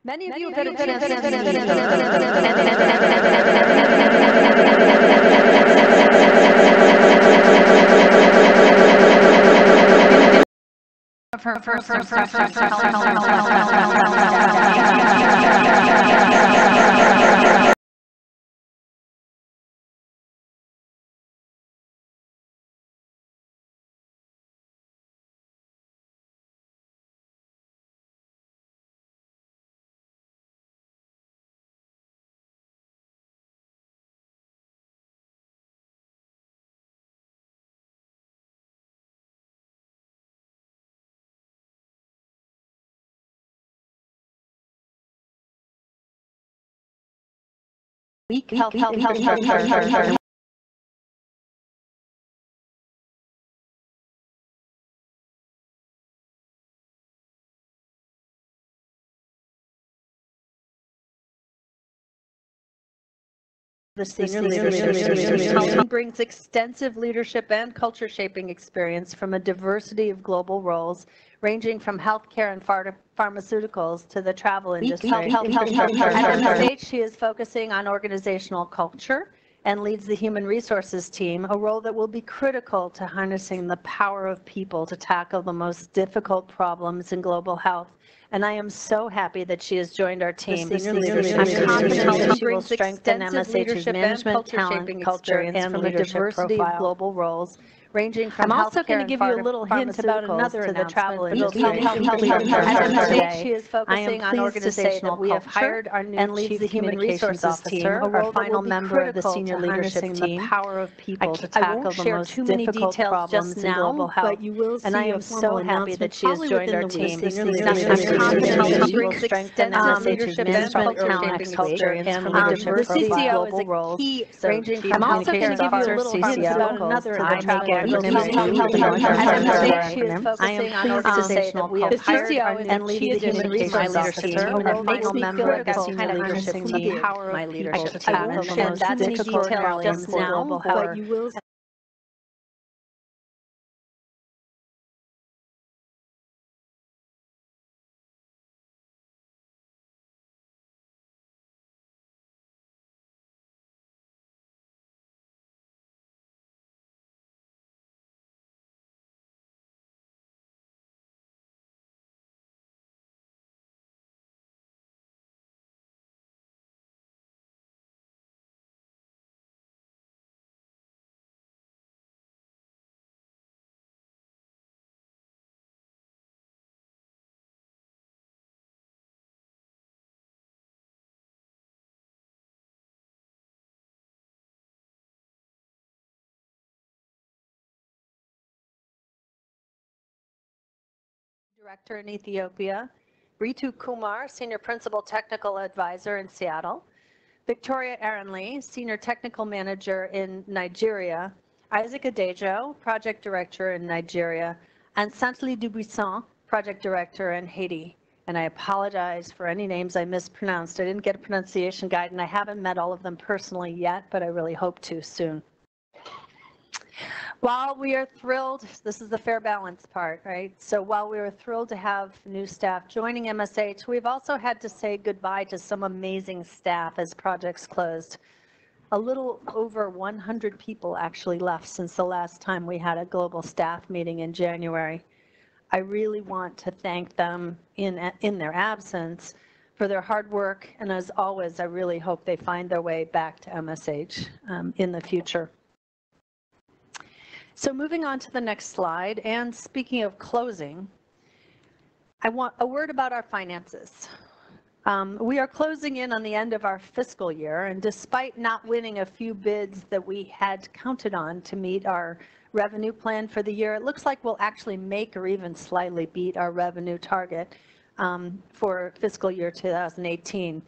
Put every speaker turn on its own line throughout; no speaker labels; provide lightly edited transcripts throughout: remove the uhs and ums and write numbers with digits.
Many of you have had a chance to weak health infrastructure. The senior leadership team brings extensive leadership and culture shaping experience from a diversity of global roles, ranging from healthcare and pharmaceuticals to the travel industry. At MSH, she is focusing on organizational culture and leads the human resources team, a role that will be critical to harnessing the power of people to tackle the most difficult problems in global health. And I am so happy that she has joined our team. I'm confident that she will strengthen MSH's management, talent, culture, and from a diversity of global roles, ranging from I'm also going to give you a little hint about another to the travel industry. At MSH, she is focusing on organizational we have hired our new and leads the human resources team, our final member of the senior leadership team. The power of people to tackle the most difficult problems in global health. And I am so happy that she has joined our team. I'm confident that she will strengthen MSH's management, talent, culture, and from a diversity of global roles, ranging from communications officer, CCO, to the travel I am pleased to say that we have hired and lead the human resources officer, our final member of the senior leadership team, my leadership to tackle the most difficult problems in global health. Director in Ethiopia, Ritu Kumar, Senior Principal Technical Advisor in Seattle, Victoria Aaronley, Senior Technical Manager in Nigeria, Isaac Adejo, Project Director in Nigeria, and Santali Dubuisson, Project Director in Haiti. And I apologize for any names I mispronounced. I didn't get a pronunciation guide, and I haven't met all of them personally yet, but I really hope to soon. While we are thrilled, this is the fair balance part, right? So while we are thrilled to have new staff joining MSH, we've also had to say goodbye to some amazing staff as projects closed. a little over 100 people actually left since the last time we had a global staff meeting in January. I really want to thank them in their absence for their hard work, and as always, I really hope they find their way back to MSH in the future. So moving on to the next slide, and speaking of closing, I want a word about our finances. We are closing in on the end of our fiscal year, and despite not winning a few bids that we had counted on to meet our revenue plan for the year, it looks like we'll actually make or even slightly beat our revenue target for fiscal year 2018.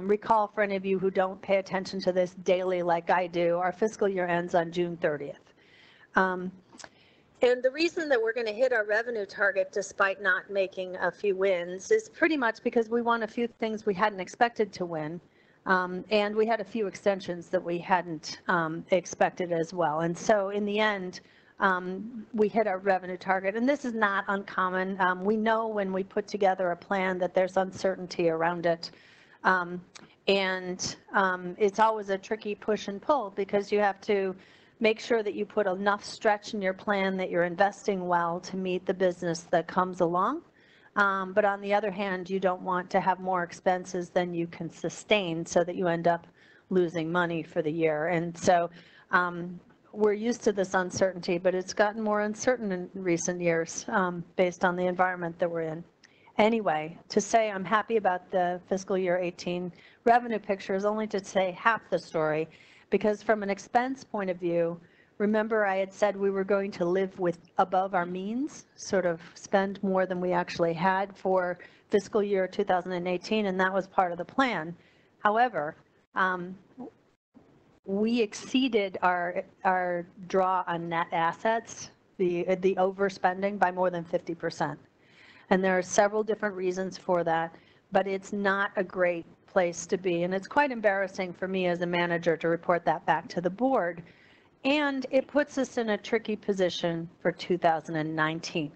Recall, for any of you who don't pay attention to this daily like I do, our fiscal year ends on June 30th. And the reason that we're going to hit our revenue target despite not making a few wins is pretty much because we won a few things we hadn't expected to win. And we had a few extensions that we hadn't expected as well. And so in the end, we hit our revenue target. And this is not uncommon. We know when we put together a plan that there's uncertainty around it. It's always a tricky push and pull because you have to make sure that you put enough stretch in your plan that you're investing well to meet the business that comes along. But on the other hand, you don't want to have more expenses than you can sustain so that you end up losing money for the year. And so we're used to this uncertainty, but it's gotten more uncertain in recent years based on the environment that we're in. Anyway, to say I'm happy about the fiscal year 18 revenue picture is only to say half the story. Because from an expense point of view, remember I had said we were going to live with above our means, sort of spend more than we actually had for fiscal year 2018, and that was part of the plan. However, we exceeded our draw on net assets, the overspending by more than 50%. And there are several different reasons for that, but it's not a great place to be. And it's quite embarrassing for me as a manager to report that back to the board. And it puts us in a tricky position for 2019.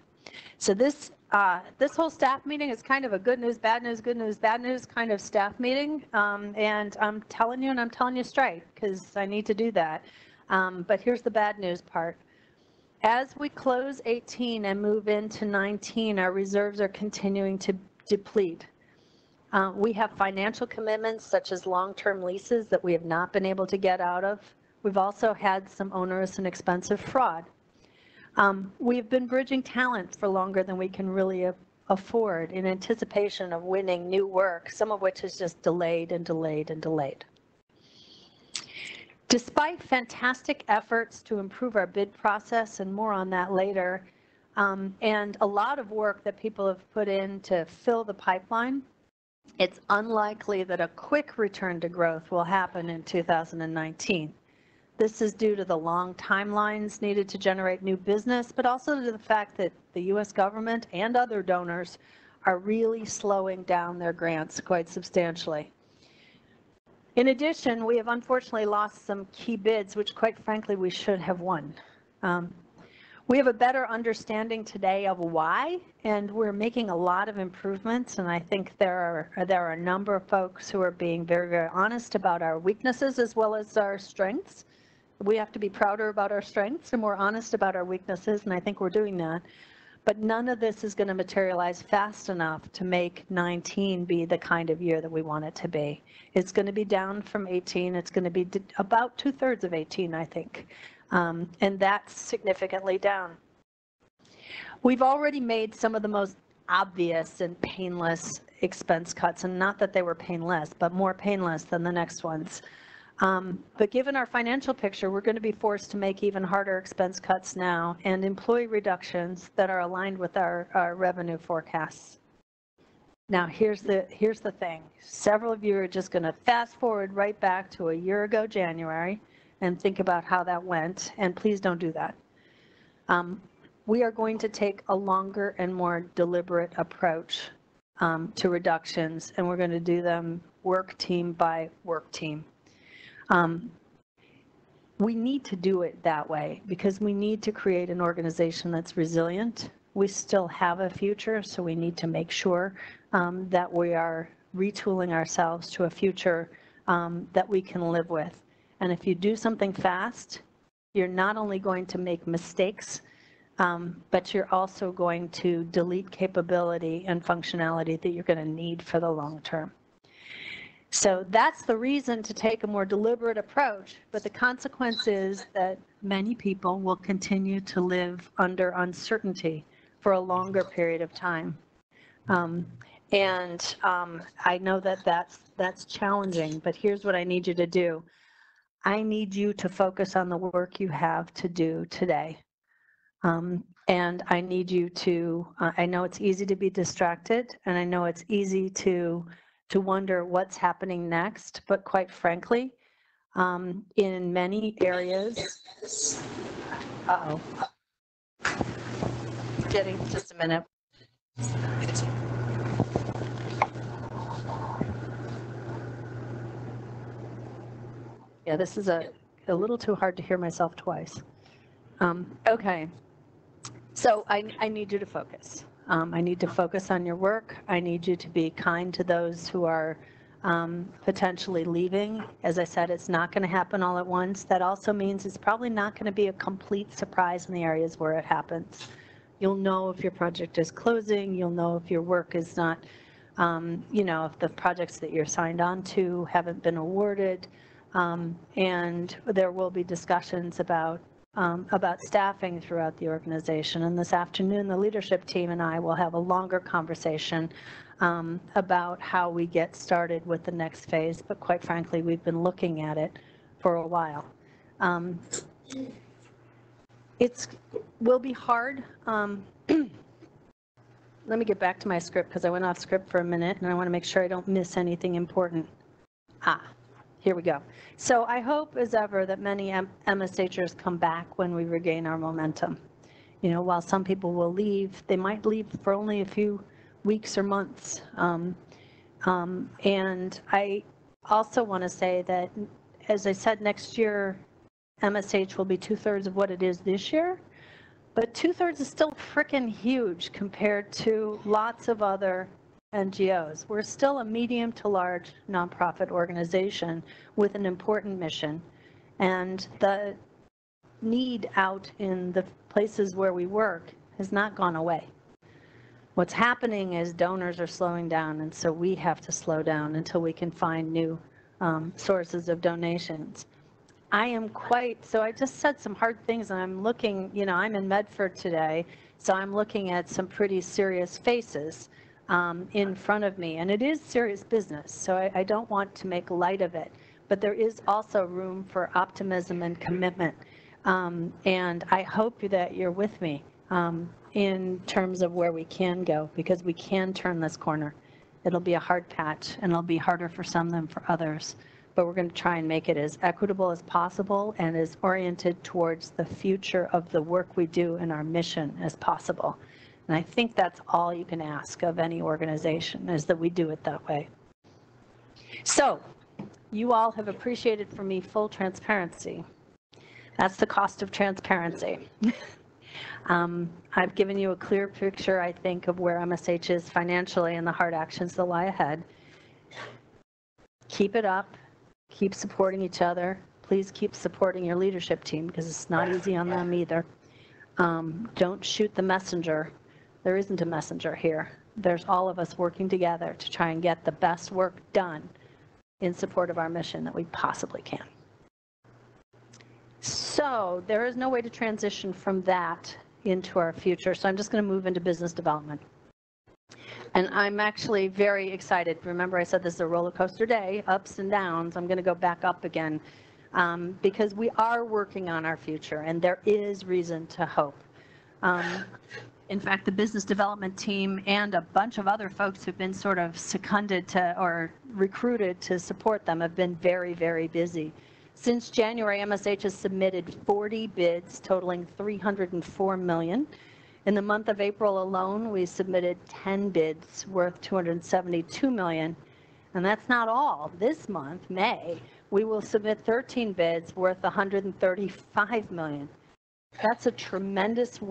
So this whole staff meeting is kind of a good news, bad news, good news, bad news kind of staff meeting. And I'm telling you straight because I need to do that. But here's the bad news part. As we close 18 and move into 19, our reserves are continuing to deplete. We have financial commitments such as long-term leases that we have not been able to get out of. We've also had some onerous and expensive fraud. We've been bridging talent for longer than we can really afford in anticipation of winning new work, some of which is just delayed and delayed and delayed. Despite fantastic efforts to improve our bid process, and more on that later, and a lot of work that people have put in to fill the pipeline, it's unlikely that a quick return to growth will happen in 2019. This is due to the long timelines needed to generate new business, but also to the fact that the U.S. government and other donors are really slowing down their grants quite substantially. In addition, we have unfortunately lost some key bids, which quite frankly we should have won. We have a better understanding today of why, and we're making a lot of improvements, and I think there are a number of folks who are being very, very honest about our weaknesses as well as our strengths. We have to be prouder about our strengths and more honest about our weaknesses, and I think we're doing that. But none of this is going to materialize fast enough to make 19 be the kind of year that we want it to be. It's going to be down from 18. It's going to be about 2/3 of 18, I think. And that's significantly down. We've already made some of the most obvious and painless expense cuts, and not that they were painless, but more painless than the next ones. But given our financial picture, we're going to be forced to make even harder expense cuts now and employee reductions that are aligned with our revenue forecasts. Now, here's the thing. Several of you are just going to fast forward right back to a year ago, January, and think about how that went, and please don't do that. We are going to take a longer and more deliberate approach to reductions, and we're going to do them work team by work team. We need to do it that way because we need to create an organization that's resilient. We still have a future, so we need to make sure that we are retooling ourselves to a future that we can live with. And if you do something fast, you're not only going to make mistakes, but you're also going to delete capability and functionality that you're going to need for the long term. So that's the reason to take a more deliberate approach, but the consequence is that many people will continue to live under uncertainty for a longer period of time. I know that that's challenging, but here's what I need you to do. I need you to focus on the work you have to do today. And I need you to, I know it's easy to be distracted, and I know it's easy to wonder what's happening next, but quite frankly, in many areas, getting just a minute. Yeah, this is a little too hard to hear myself twice. Okay, so I need you to focus. I need to focus on your work. I need you to be kind to those who are potentially leaving. As I said, it's not going to happen all at once. That also means it's probably not going to be a complete surprise in the areas where it happens. You'll know if your project is closing. You'll know if your work is not, if the projects that you're signed on to haven't been awarded. And there will be discussions about staffing throughout the organization. And this afternoon, the leadership team and I will have a longer conversation about how we get started with the next phase. But quite frankly, we've been looking at it for a while. It will be hard. Let me get back to my script because I went off script for a minute and I want to make sure I don't miss anything important. Here we go. So I hope as ever that many MSHers come back when we regain our momentum. While some people will leave, they might leave for only a few weeks or months. And I also want to say that, as I said, next year, MSH will be 2/3 of what it is this year, but 2/3 is still freaking huge compared to lots of other NGOs. We're still a medium to large nonprofit organization with an important mission, and the need out in the places where we work has not gone away. What's happening is donors are slowing down, and so we have to slow down until we can find new sources of donations. So I just said some hard things, and I'm looking, I'm in Medford today, so I'm looking at some pretty serious faces in front of me, and it is serious business, so I don't want to make light of it, but there is also room for optimism and commitment, and I hope that you're with me in terms of where we can go, because we can turn this corner. It'll be a hard patch, and it'll be harder for some than for others, but we're going to try and make it as equitable as possible and as oriented towards the future of the work we do and our mission as possible. And I think that's all you can ask of any organization, is that we do it that way. So you all have appreciated from me full transparency. That's the cost of transparency. I've given you a clear picture, I think, of where MSH is financially and the hard actions that lie ahead. Keep it up. Keep supporting each other. Please keep supporting your leadership team, because it's not easy on them either. Don't shoot the messenger. There isn't a messenger here. There's all of us working together to try and get the best work done in support of our mission that we possibly can. So there is no way to transition from that into our future. So I'm just going to move into business development. And I'm actually very excited. Remember, I said this is a roller coaster day, ups and downs. I'm going to go back up again because we are working on our future, and there is reason to hope. In fact, the business development team and a bunch of other folks who've been sort of seconded to or recruited to support them have been very, very busy. Since January, MSH has submitted 40 bids totaling $304 million. In the month of April alone, we submitted 10 bids worth $272 million. And that's not all. This month, May, we will submit 13 bids worth $135 million. That's a tremendous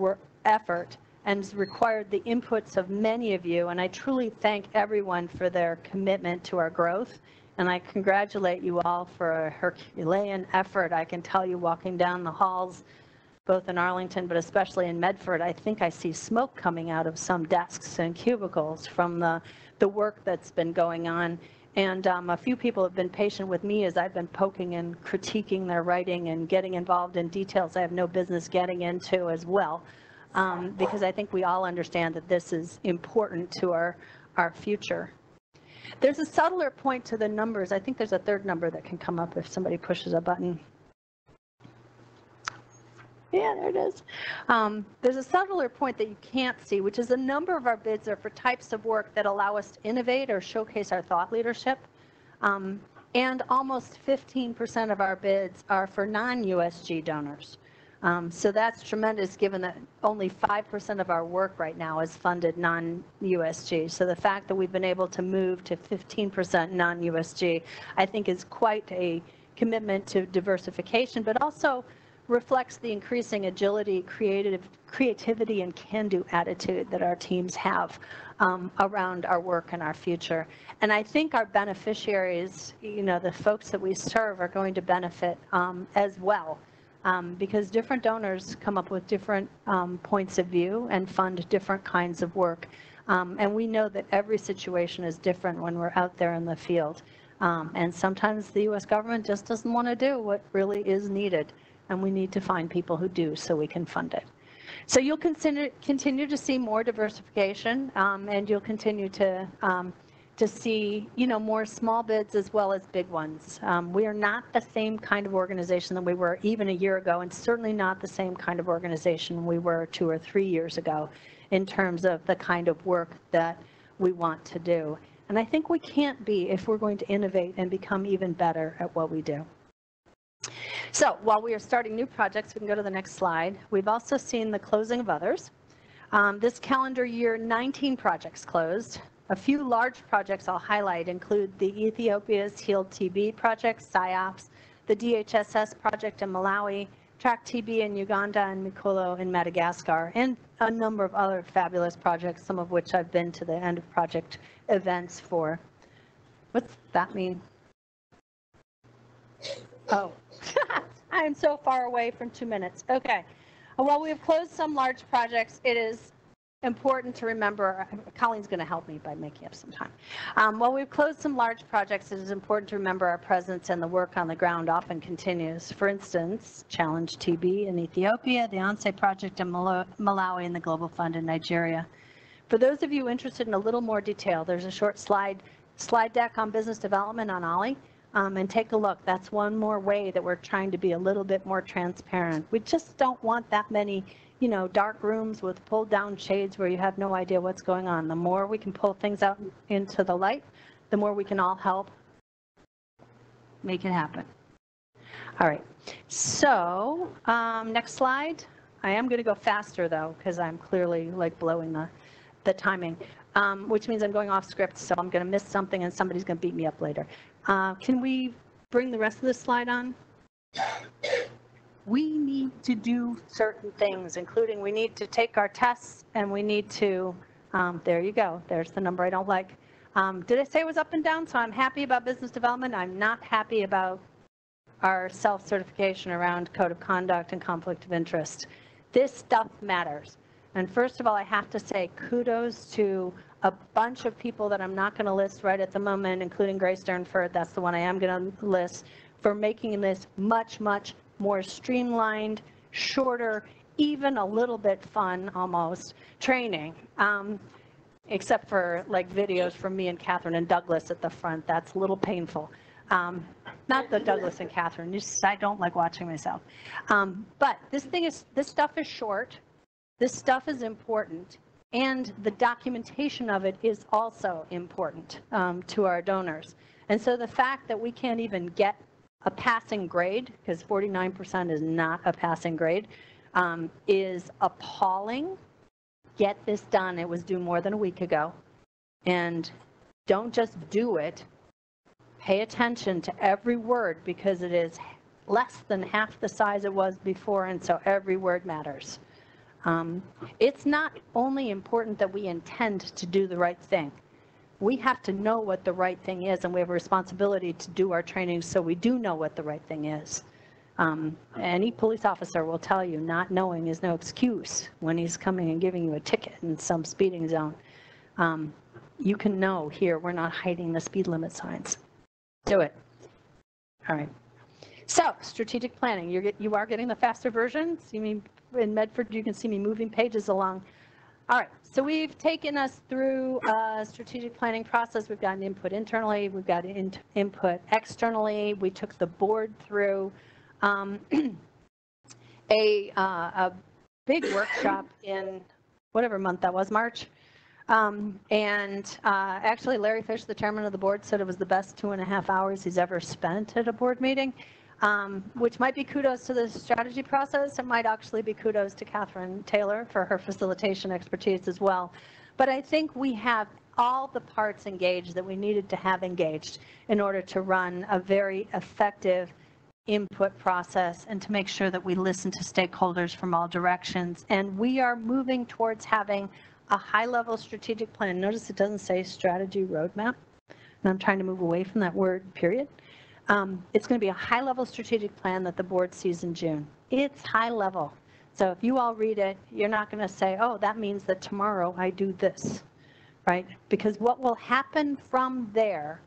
effort and has required the inputs of many of you, and I truly thank everyone for their commitment to our growth and I congratulate you all for a Herculean effort. I can tell you walking down the halls, both in Arlington, but especially in Medford, I think I see smoke coming out of some desks and cubicles from the work that's been going on. And a few people have been patient with me as I've been poking and critiquing their writing and getting involved in details I have no business getting into as well, because I think we all understand that this is important to our future. There's a subtler point to the numbers. I think there's a third number that can come up if somebody pushes a button. Yeah, there it is. There's a subtler point that you can't see, which is a number of our bids are for types of work that allow us to innovate or showcase our thought leadership. And almost 15% of our bids are for non-USG donors. So that's tremendous given that only 5% of our work right now is funded non-USG. So the fact that we've been able to move to 15% non-USG, I think is quite a commitment to diversification, but also reflects the increasing agility, creativity, and can-do attitude that our teams have around our work and our future. And I think our beneficiaries, the folks that we serve, are going to benefit as well. Because different donors come up with different points of view and fund different kinds of work. And we know that every situation is different when we're out there in the field. And sometimes the U.S. government just doesn't want to do what really is needed. And we need to find people who do so we can fund it. So you'll continue to see more diversification, and you'll continue to see, more small bids as well as big ones. We are not the same kind of organization that we were even a year ago, and certainly not the same kind of organization we were 2 or 3 years ago in terms of the kind of work that we want to do. And I think we can't be if we're going to innovate and become even better at what we do. So while we are starting new projects, we can go to the next slide. We've also seen the closing of others. This calendar year, 19 projects closed. A few large projects I'll highlight include the Ethiopia's Healed TB project, SciOps, the DHSS project in Malawi, Track TB in Uganda, and Mikolo in Madagascar, and a number of other fabulous projects, some of which I've been to the end of project events for. What's that mean? Oh, I am so far away from 2 minutes. Okay. While we have closed some large projects, it is important to remember, Colleen's going to help me by making up some time. While we've closed some large projects, it is important to remember our presence and the work on the ground often continues. For instance, Challenge TB in Ethiopia, the ONSE project in Malawi, and the Global Fund in Nigeria. For those of you interested in a little more detail, there's a short slide deck on business development on OLLI. And take a look. That's one more way that we're trying to be a little bit more transparent. We just don't want that many, dark rooms with pulled down shades where you have no idea what's going on. The more we can pull things out into the light, the more we can all help make it happen. All right. So next slide. I am going to go faster though, because I'm clearly blowing the timing, which means I'm going off script. So I'm going to miss something and somebody's going to beat me up later. Can we bring the rest of the slide on? We need to do certain things, including we need to take our tests and we need to, there you go, there's the number I don't like. Did I say it was up and down? So I'm happy about business development. I'm not happy about our self-certification around code of conduct and conflict of interest. This stuff matters. And first of all, I have to say kudos to a bunch of people that I'm not going to list right at the moment, including Grace Sternford, that's the one I am going to list, for making this much, much more streamlined, shorter, even a little bit fun almost training, except for videos from me and Catherine and Douglas at the front. That's a little painful. Not the Douglas and Catherine, just I don't like watching myself. But this stuff is short. This stuff is important. And the documentation of it is also important to our donors. And so the fact that we can't even get a passing grade, because 49% is not a passing grade, is appalling. Get this done. It was due more than a week ago. And don't just do it. Pay attention to every word, because it is less than half the size it was before, and so every word matters. It's not only important that we intend to do the right thing. We have to know what the right thing is, and we have a responsibility to do our training so we do know what the right thing is. Any police officer will tell you not knowing is no excuse when he's coming and giving you a ticket in some speeding zone. You can know here we're not hiding the speed limit signs. Do it. All right. So strategic planning, you are getting the faster version. See me in Medford, you can see me moving pages along. All right, so we've taken us through a strategic planning process. We've gotten input internally, we've got input externally. We took the board through a big workshop in whatever month that was, March. Actually, Larry Fish, the chairman of the board, said it was the best 2.5 hours he's ever spent at a board meeting. Which might be kudos to the strategy process. It might actually be kudos to Catherine Taylor for her facilitation expertise as well. But I think we have all the parts engaged that we needed to have engaged in order to run a very effective input process and to make sure that we listen to stakeholders from all directions. And we are moving towards having a high-level strategic plan. Notice it doesn't say strategy roadmap. And I'm trying to move away from that word, period. It's going to be a high-level strategic plan that the board sees in June. It's high level. So if you all read it, you're not going to say, oh, that means that tomorrow I do this, right? Because what will happen from there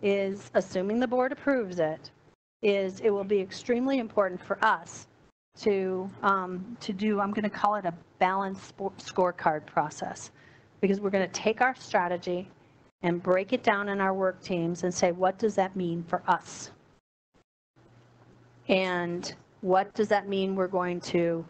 is, assuming the board approves it, is it will be extremely important for us to do, I'm going to call it a balanced scorecard process, because we're going to take our strategy and break it down in our work teams and say, what does that mean for us? And what does that mean we're going to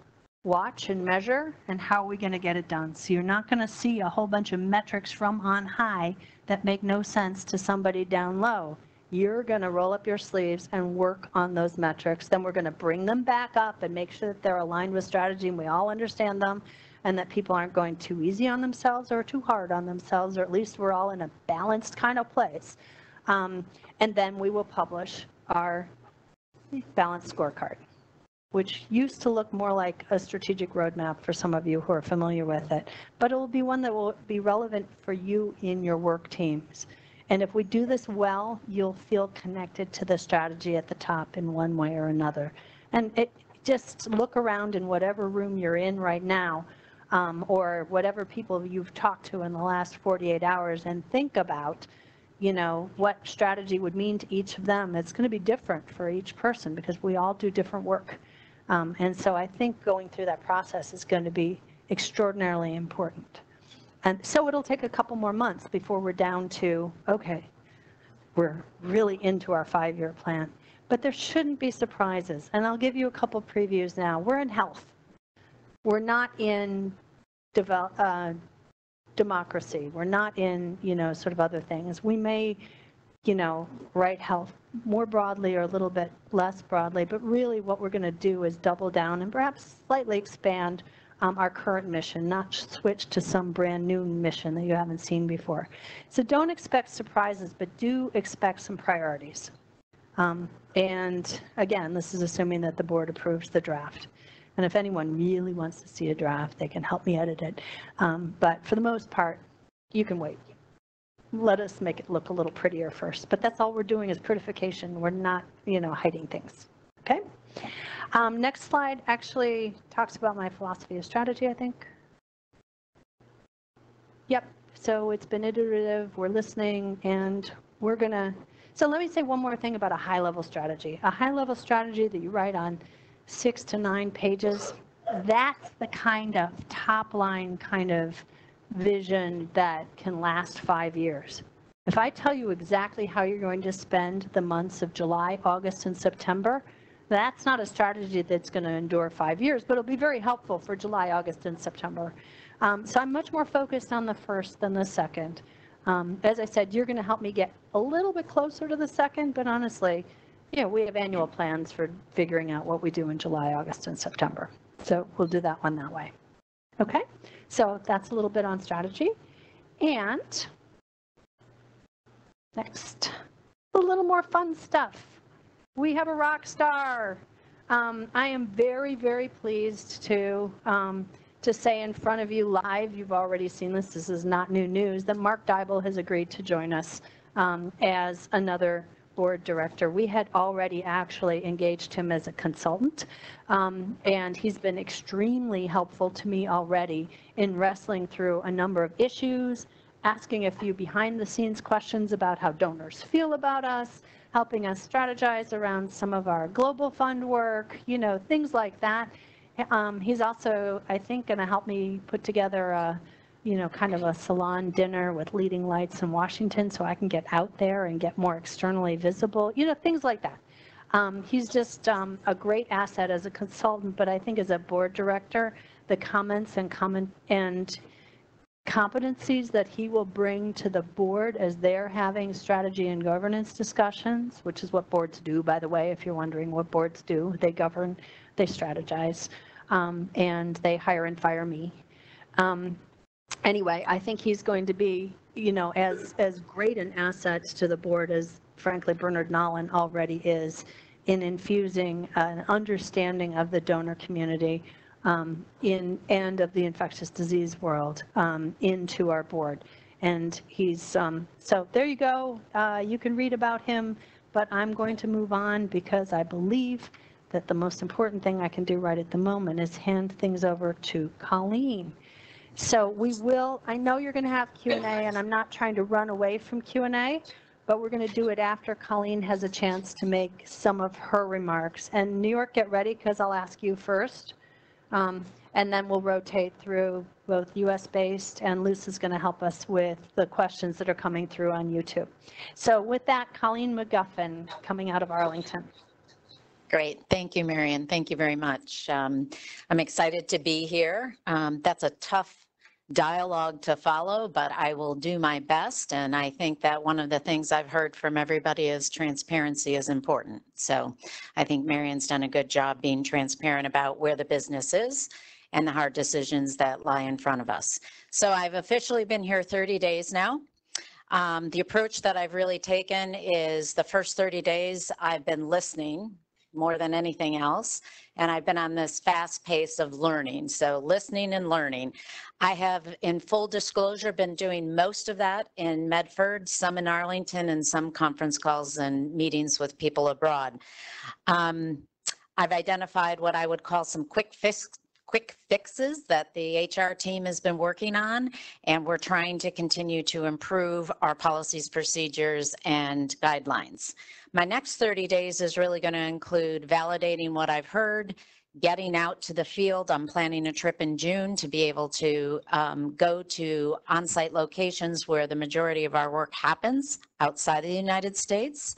watch and measure, and how are we going to get it done? So you're not going to see a whole bunch of metrics from on high that make no sense to somebody down low. You're going to roll up your sleeves and work on those metrics. Then we're going to bring them back up and make sure that they're aligned with strategy and we all understand them, and that people aren't going too easy on themselves or too hard on themselves, or at least we're all in a balanced kind of place. And then we will publish our balanced scorecard, which used to look more like a strategic roadmap for some of you who are familiar with it, but it will be one that will be relevant for you in your work teams. And if we do this well, you'll feel connected to the strategy at the top in one way or another. And just look around in whatever room you're in right now, or whatever people you've talked to in the last 48 hours, and think about, you know, what strategy would mean to each of them. It's going to be different for each person because we all do different work. And so I think going through that process is going to be extraordinarily important. And so it'll take a couple more months before we're down to, okay, we're really into our 5-year plan. But there shouldn't be surprises. And I'll give you a couple previews now. We're in health. We're not in democracy. We're not in, you know, sort of other things. We may, you know, write health more broadly or a little bit less broadly, but really what we're going to do is double down and perhaps slightly expand our current mission, not switch to some brand new mission that you haven't seen before. So don't expect surprises, but do expect some priorities. And again, this is assuming that the board approves the draft. And if anyone really wants to see a draft, they can help me edit it. But for the most part, you can wait. Let us make it look a little prettier first. But that's all we're doing is prettification. We're not, you know, hiding things. Okay? Next slide actually talks about my philosophy of strategy, I think. Yep. So it's been iterative. We're listening, and we're going to. So let me say one more thing about a high-level strategy. A high-level strategy that you write on 6 to 9 pages, that's the kind of top-line kind of vision that can last 5 years. If I tell you exactly how you're going to spend the months of July, August, and September, that's not a strategy that's going to endure 5 years, but it'll be very helpful for July, August, and September. So I'm much more focused on the first than the second. As I said, you're going to help me get a little bit closer to the second, but honestly, you know, we have annual plans for figuring out what we do in July, August, and September. So we'll do that one that way. Okay, so that's a little bit on strategy. And next, a little more fun stuff. We have a rock star. I am very, very pleased to to say in front of you live, you've already seen this, this is not new news, that Mark Dybel has agreed to join us as another board director. We had already actually engaged him as a consultant, and he's been extremely helpful to me already in wrestling through a number of issues, asking a few behind-the-scenes questions about how donors feel about us, helping us strategize around some of our global fund work, you know, things like that. He's also, I think, going to help me put together a, you know, kind of a salon dinner with leading lights in Washington so I can get out there and get more externally visible, you know, things like that. He's just a great asset as a consultant, but I think as a board director, the comments and competencies that he will bring to the board as they're having strategy and governance discussions, which is what boards do, by the way, if you're wondering what boards do. They govern, they strategize, and they hire and fire me. Anyway, I think he's going to be, you know, as great an asset to the board as, frankly, Bernard Nolan already is in infusing an understanding of the donor community and of the infectious disease world into our board. And he's, so there you go. You can read about him, but I'm going to move on because I believe that the most important thing I can do right at the moment is hand things over to Colleen. So we will, I know you're going to have Q&A, and I'm not trying to run away from Q&A, but we're going to do it after Colleen has a chance to make some of her remarks. And New York, get ready, because I'll ask you first. And then we'll rotate through both US-based, and Luce is going to help us with the questions that are coming through on YouTube. So with that, Colleen McGuffin coming out of Arlington.
Great. Thank you, Marion. Thank you very much. I'm excited to be here. That's a tough dialogue to follow, but I will do my best. And I think that one of the things I've heard from everybody is transparency is important. So I think Marion's done a good job being transparent about where the business is and the hard decisions that lie in front of us. So I've officially been here 30 days now. The approach that I've really taken is the first 30 days I've been listening more than anything else. And I've been on this fast pace of learning. So listening and learning. I have, in full disclosure, been doing most of that in Medford, some in Arlington, and some conference calls and meetings with people abroad. I've identified what I would call some quick fixes that the HR team has been working on, and we're trying to continue to improve our policies, procedures, and guidelines. My next 30 days is really going to include validating what I've heard, getting out to the field. I'm planning a trip in June to be able to go to on-site locations where the majority of our work happens outside of the United States.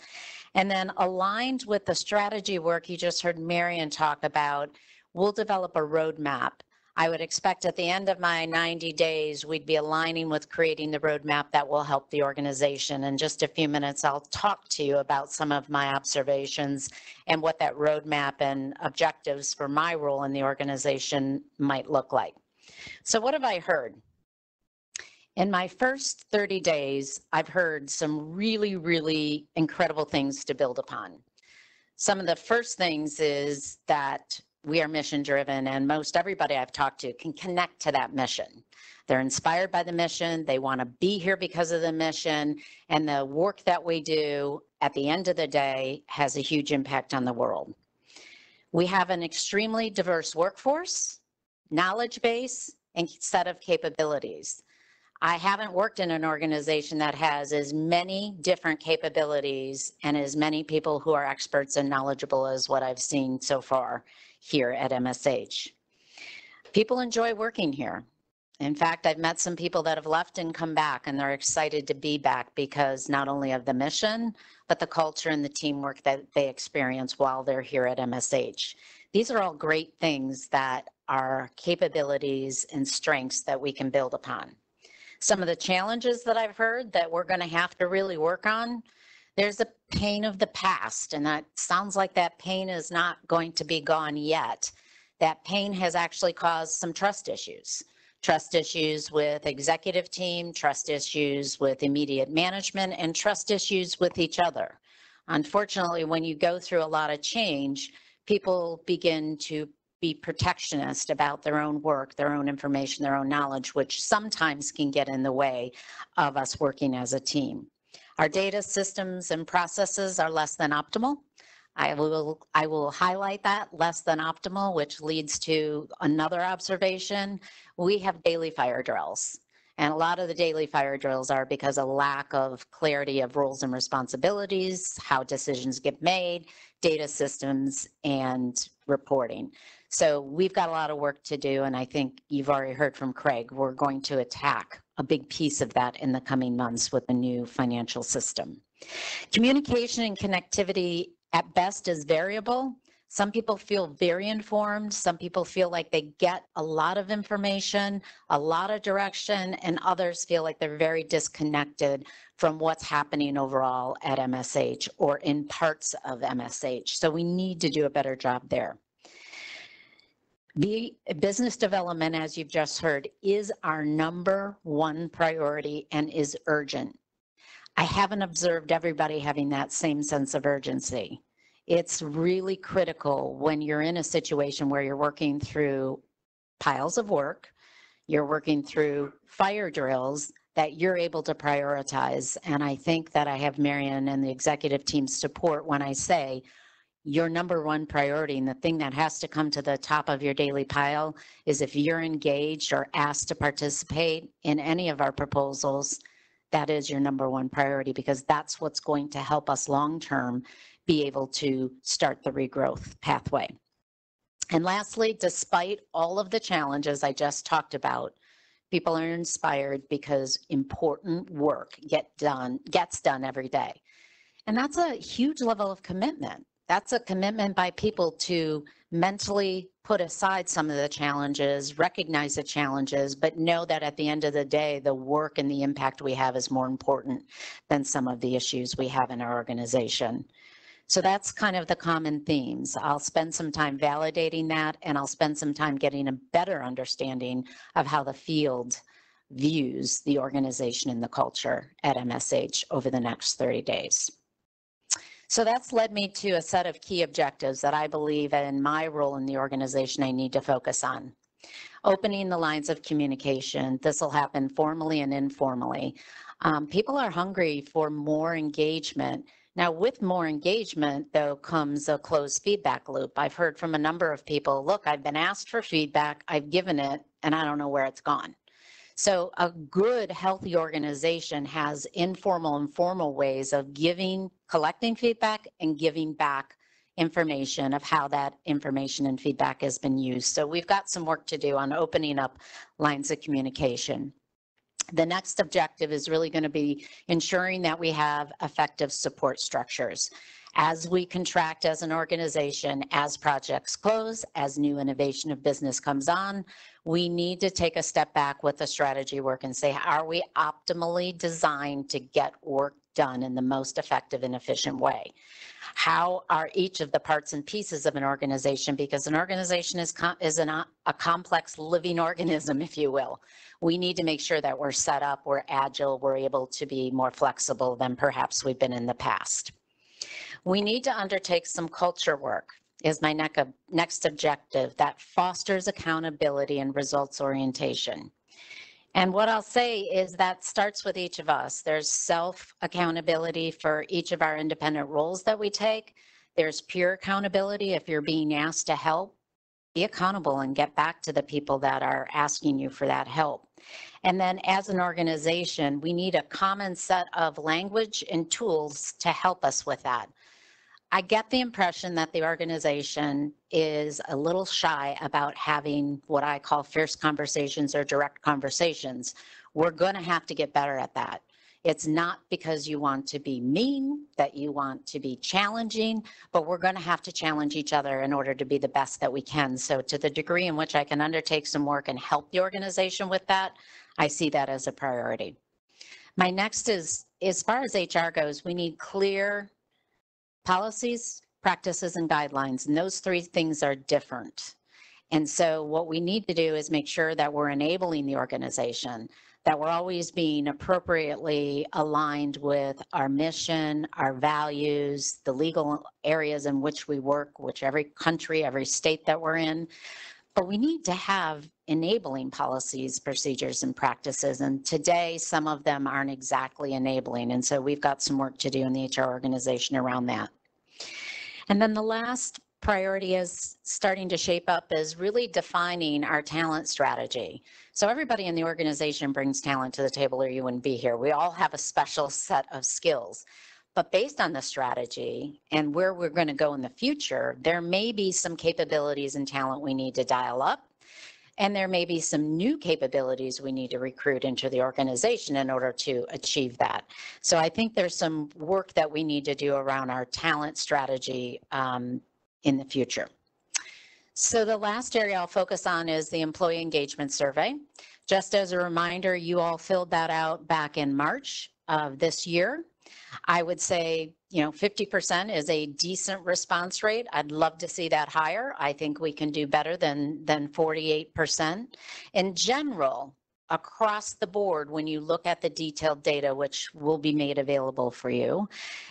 And then aligned with the strategy work you just heard Marion talk about, we'll develop a roadmap. I would expect at the end of my 90 days, we'd be aligning with creating the roadmap that will help the organization. In just a few minutes, I'll talk to you about some of my observations and what that roadmap and objectives for my role in the organization might look like. So what have I heard? In my first 30 days, I've heard some really, really incredible things to build upon. Some of the first things is that we are mission driven, and most everybody I've talked to can connect to that mission. They're inspired by the mission. They want to be here because of the mission, and the work that we do at the end of the day has a huge impact on the world. We have an extremely diverse workforce, knowledge base, and set of capabilities. I haven't worked in an organization that has as many different capabilities and as many people who are experts and knowledgeable as what I've seen so far here at MSH. People enjoy working here. In fact, I've met some people that have left and come back, and they're excited to be back because not only of the mission, but the culture and the teamwork that they experience while they're here at MSH. These are all great things that are capabilities and strengths that we can build upon. Some of the challenges that I've heard that we're going to have to really work on, there's a pain of the past, and that sounds like that pain is not going to be gone yet. That pain has actually caused some trust issues with executive team, trust issues with immediate management, and trust issues with each other. Unfortunately, when you go through a lot of change, people begin to be protectionist about their own work, their own information, their own knowledge, which sometimes can get in the way of us working as a team. Our data systems and processes are less than optimal. I will highlight that, less than optimal, which leads to another observation. We have daily fire drills. And a lot of the daily fire drills are because of lack of clarity of roles and responsibilities, how decisions get made, data systems, and reporting. So we've got a lot of work to do, and I think you've already heard from Craig. We're going to attack a big piece of that in the coming months with the new financial system. Communication and connectivity at best is variable. Some people feel very informed. Some people feel like they get a lot of information, a lot of direction, and others feel like they're very disconnected from what's happening overall at MSH or in parts of MSH. So we need to do a better job there. Business development, as you've just heard, is our #1 priority and is urgent. I haven't observed everybody having that same sense of urgency. It's really critical when you're in a situation where you're working through piles of work, you're working through fire drills, that you're able to prioritize. And I think that I have Marion and the executive team's support when I say your #1 priority and the thing that has to come to the top of your daily pile is if you're engaged or asked to participate in any of our proposals, that is your #1 priority, because that's what's going to help us long-term be able to start the regrowth pathway. And lastly, despite all of the challenges I just talked about, people are inspired because important work gets done every day. And that's a huge level of commitment. That's a commitment by people to mentally put aside some of the challenges, recognize the challenges, but know that at the end of the day, the work and the impact we have is more important than some of the issues we have in our organization. So that's kind of the common themes. I'll spend some time validating that, and I'll spend some time getting a better understanding of how the field views the organization and the culture at MSH over the next 30 days. So that's led me to a set of key objectives that I believe in my role in the organization I need to focus on. Opening the lines of communication. This will happen formally and informally. People are hungry for more engagement. Now, with more engagement, though, comes a closed feedback loop. I've heard from a number of people, look, I've been asked for feedback, I've given it, and I don't know where it's gone. So a good, healthy organization has informal and formal ways of collecting feedback and giving back information of how that information and feedback has been used. So we've got some work to do on opening up lines of communication. The next objective is really going to be ensuring that we have effective support structures. As we contract as an organization, as projects close, as new innovation of business comes on, we need to take a step back with the strategy work and say, are we optimally designed to get work done in the most effective and efficient way? How are each of the parts and pieces of an organization, because an organization is a complex living organism, if you will. We need to make sure that we're set up, we're agile, we're able to be more flexible than perhaps we've been in the past. We need to undertake some culture work, is my next objective, that fosters accountability and results orientation. And what I'll say is that starts with each of us. There's self-accountability for each of our independent roles that we take. There's peer accountability. If you're being asked to help, be accountable and get back to the people that are asking you for that help. And then as an organization, we need a common set of language and tools to help us with that. I get the impression that the organization is a little shy about having what I call fierce conversations or direct conversations. We're going to have to get better at that. It's not because you want to be mean, that you want to be challenging, but we're going to have to challenge each other in order to be the best that we can. So to the degree in which I can undertake some work and help the organization with that, I see that as a priority. My next is, as far as HR goes, we need clear policies, practices, and guidelines, and those three things are different. And so what we need to do is make sure that we're enabling the organization, that we're always being appropriately aligned with our mission, our values, the legal areas in which we work, which every country, every state that we're in. But we need to have enabling policies, procedures, and practices. And today, some of them aren't exactly enabling. And so we've got some work to do in the HR organization around that. And then the last priority is starting to shape up is really defining our talent strategy. So everybody in the organization brings talent to the table or you wouldn't be here. We all have a special set of skills. But based on the strategy and where we're going to go in the future, there may be some capabilities and talent we need to dial up. And there may be some new capabilities we need to recruit into the organization in order to achieve that. So I think there's some work that we need to do around our talent strategy in the future. So the last area I'll focus on is the employee engagement survey. Just as a reminder, you all filled that out back in March of this year. I would say, 50% is a decent response rate. I'd love to see that higher. I think we can do better than 48%. In general, across the board, when you look at the detailed data, which will be made available for you,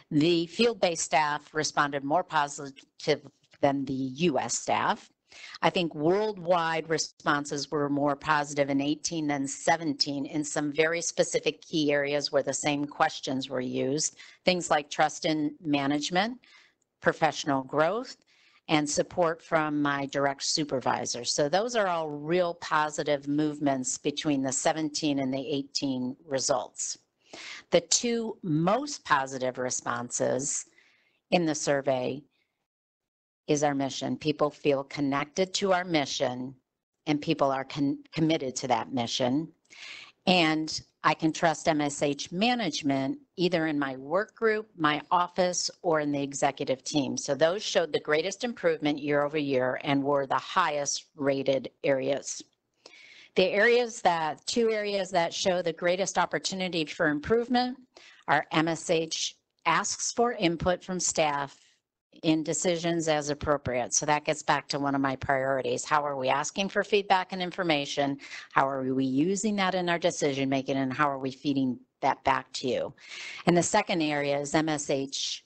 the field-based staff responded more positive than the U.S. staff. I think worldwide responses were more positive in 18 than 17 in some very specific key areas where the same questions were used. Things like trust in management, professional growth, and support from my direct supervisor. So those are all real positive movements between the 17 and the 18 results. The two most positive responses in the survey is our mission. People feel connected to our mission and people are committed to that mission. And I can trust MSH management either in my work group, my office, or in the executive team. So those showed the greatest improvement year over year and were the highest rated areas. The two areas that show the greatest opportunity for improvement are MSH asks for input from staff in decisions as appropriate. So that gets back to one of my priorities. How are we asking for feedback and information? How are we using that in our decision making? And how are we feeding that back to you? And the second area is MSH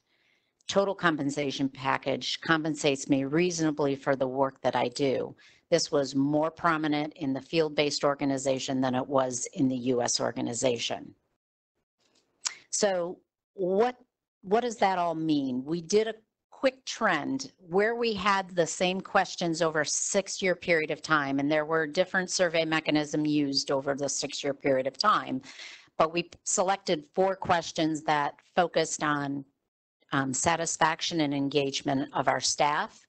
total compensation package compensates me reasonably for the work that I do. This was more prominent in the field-based organization than it was in the US organization. So what does that all mean? We did a quick trend where we had the same questions over a 6-year period of time, and there were different survey mechanisms used over the 6-year period of time, but we selected 4 questions that focused on satisfaction and engagement of our staff.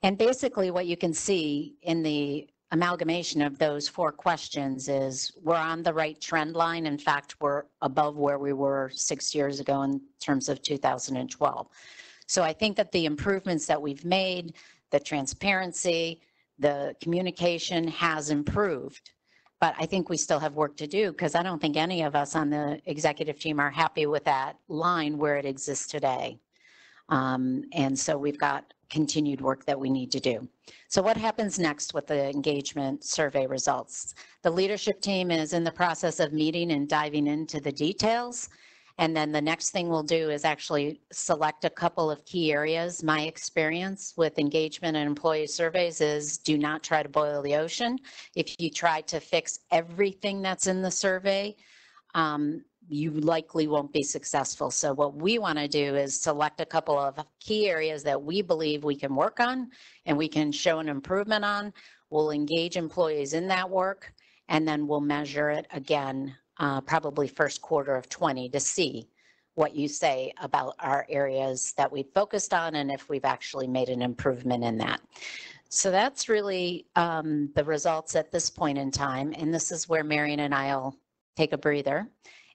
And basically what you can see in the amalgamation of those 4 questions is we're on the right trend line. In fact, we're above where we were 6 years ago in terms of 2012. So I think that the improvements that we've made, the transparency, the communication has improved. But I think we still have work to do because I don't think any of us on the executive team are happy with that line where it exists today. And so we've got continued work that we need to do. So what happens next with the engagement survey results? The leadership team is in the process of meeting and diving into the details. And then the next thing we'll do is actually select a couple of key areas. My experience with engagement and employee surveys is do not try to boil the ocean. If you try to fix everything that's in the survey, you likely won't be successful. So what we want to do is select a couple of key areas that we believe we can work on and we can show an improvement on. We'll engage employees in that work, and then we'll measure it again probably first quarter of 20 to see what you say about our areas that we focused on and if we've actually made an improvement in that. So that's really the results at this point in time. And this is where Marion and I'll take a breather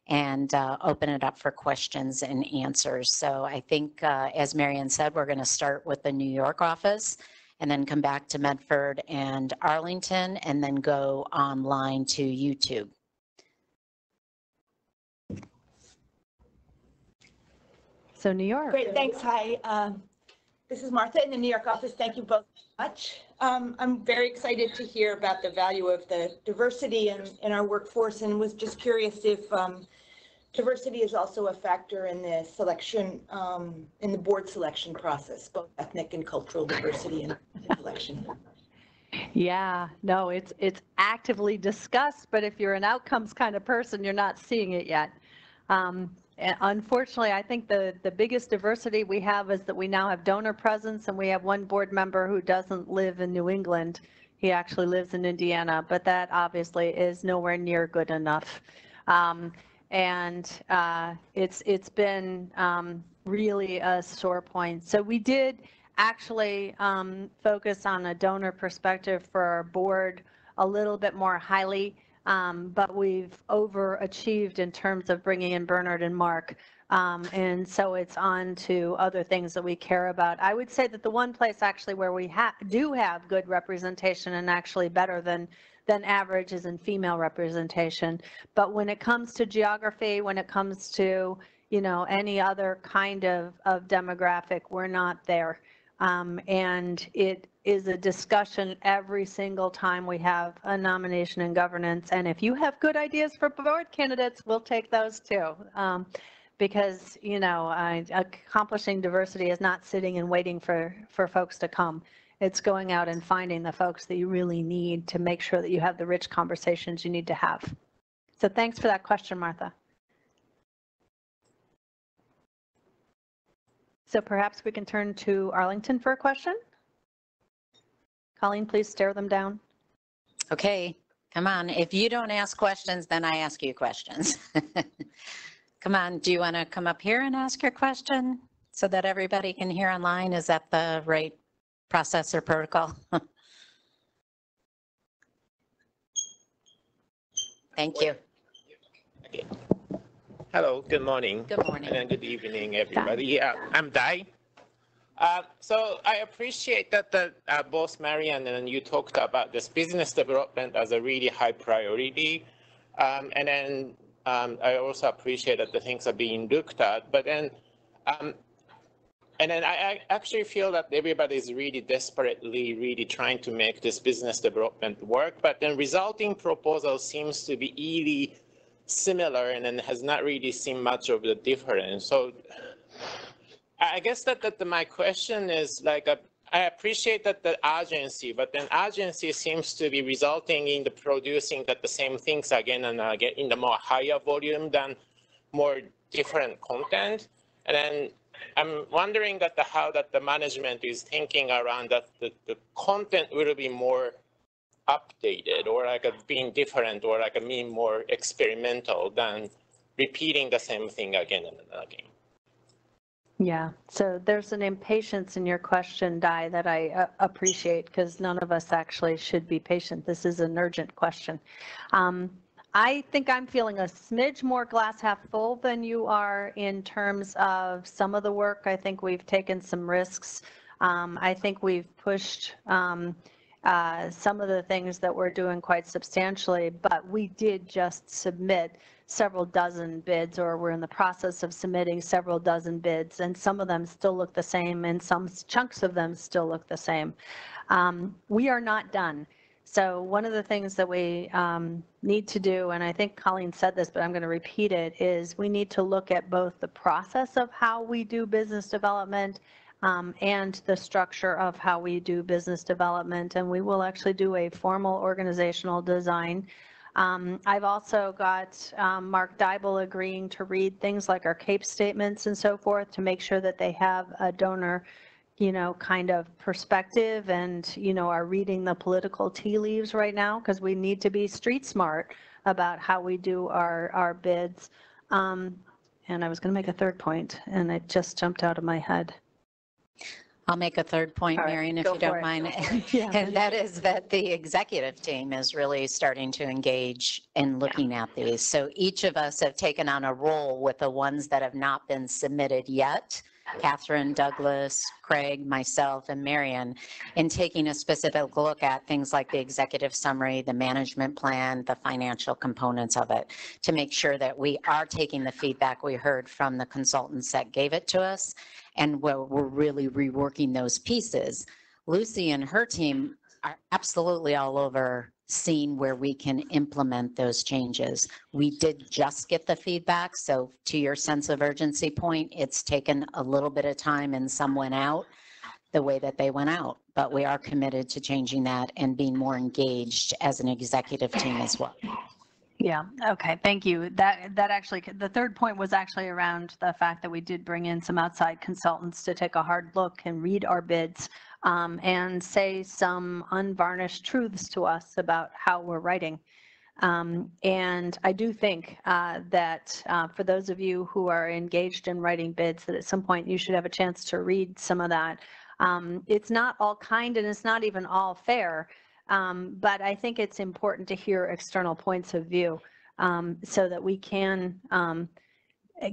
and open it up for questions and answers. So I think, as Marion said, we're going to start with the New York office and then come back to Medford and Arlington and then go online to YouTube.
So New York.
Great, thanks. Hi. This is Martha in the New York office. Thank you both so much. I'm very excited to hear about the value of the diversity in our workforce, and was just curious if diversity is also a factor in the selection, in the board selection process, both ethnic and cultural diversity in the selection.
Yeah, no, it's actively discussed, but if you're an outcomes kind of person, you're not seeing it yet. Unfortunately, I think the biggest diversity we have is that we now have donor presence, and we have one board member who doesn't live in New England. He actually lives in Indiana, but that obviously is nowhere near good enough. It's been really a sore point. So we did actually focus on a donor perspective for our board a little bit more highly. But we've overachieved in terms of bringing in Bernard and Mark. And so it's on to other things that we care about. I would say that the one place actually where we do have good representation, and actually better than average, is in female representation. But when it comes to geography, when it comes to, you know, any other kind of demographic, we're not there. And it is a discussion every single time we have a nomination and governance. And if you have good ideas for board candidates, we'll take those too. Because, you know, accomplishing diversity is not sitting and waiting for folks to come. It's going out and finding the folks that you really need to make sure that you have the rich conversations you need to have. So thanks for that question, Martha. So perhaps we can turn to Arlington for a question. Colleen, please stare them down.
Okay, come on. If you don't ask questions, then I ask you questions. Come on, do you want to come up here and ask your question so that everybody can hear online? Is that the right process or protocol? Thank you.
Okay. Hello, good morning.
Good morning.
And good evening, everybody. I'm Dai. So I appreciate that both Marian and you talked about this business development as a really high priority. And then I also appreciate that the things are being looked at. But then, and then I actually feel that everybody is really desperately trying to make this business development work. But then resulting proposal seems to be really similar, and then has not really seen much of the difference. So I guess that my question is, like, I appreciate that the urgency, but then urgency seems to be resulting in the producing that the same things again and again in the more higher volume than more different content. And then I'm wondering that how that the management is thinking around that the content will be more updated, or like being different, or like being more experimental than repeating the same thing again and again.
Yeah, so there's an impatience in your question, Dai, that I appreciate, because none of us actually should be patient. This is an urgent question. I think I'm feeling a smidge more glass half full than you are in terms of some of the work. I think we've taken some risks. I think we've pushed some of the things that we're doing quite substantially, but we did just submit several dozen bids, or we're in the process of submitting several dozen bids, and some of them still look the same, and some chunks of them still look the same. We are not done. So one of the things that we need to do, and I think Colleen said this, but I'm going to repeat it, is we need to look at both the process of how we do business development and the structure of how we do business development. And we will actually do a formal organizational design. I've also got Mark Dybel agreeing to read things like our CAPE statements and so forth to make sure that they have a donor, you know, kind of perspective, and, you know, are reading the political tea leaves right now, because we need to be street smart about how we do our bids. And I was going to make a third point, and it just jumped out of my head.
I'll make a third point, Marian, if you don't mind.
Yeah.
And that is that the executive team is really starting to engage in looking at these. So each of us have taken on a role with the ones that have not been submitted yet. Catherine, Douglas, Craig, myself, and Marian, in taking a specific look at things like the executive summary, the management plan, the financial components of it, to make sure that we are taking the feedback we heard from the consultants that gave it to us, and where we're really reworking those pieces. Lucy and her team are absolutely all over seeing where we can implement those changes. We did just get the feedback, so to your sense of urgency point, it's taken a little bit of time and some went out the way that they went out, but we are committed to changing that and being more engaged as an executive team as well.
Yeah, okay, thank you. That actually, the third point was actually around the fact that we did bring in some outside consultants to take a hard look and read our bids and say some unvarnished truths to us about how we're writing. And I do think that for those of you who are engaged in writing bids, that at some point you should have a chance to read some of that. It's not all kind and it's not even all fair, but I think it's important to hear external points of view so that we can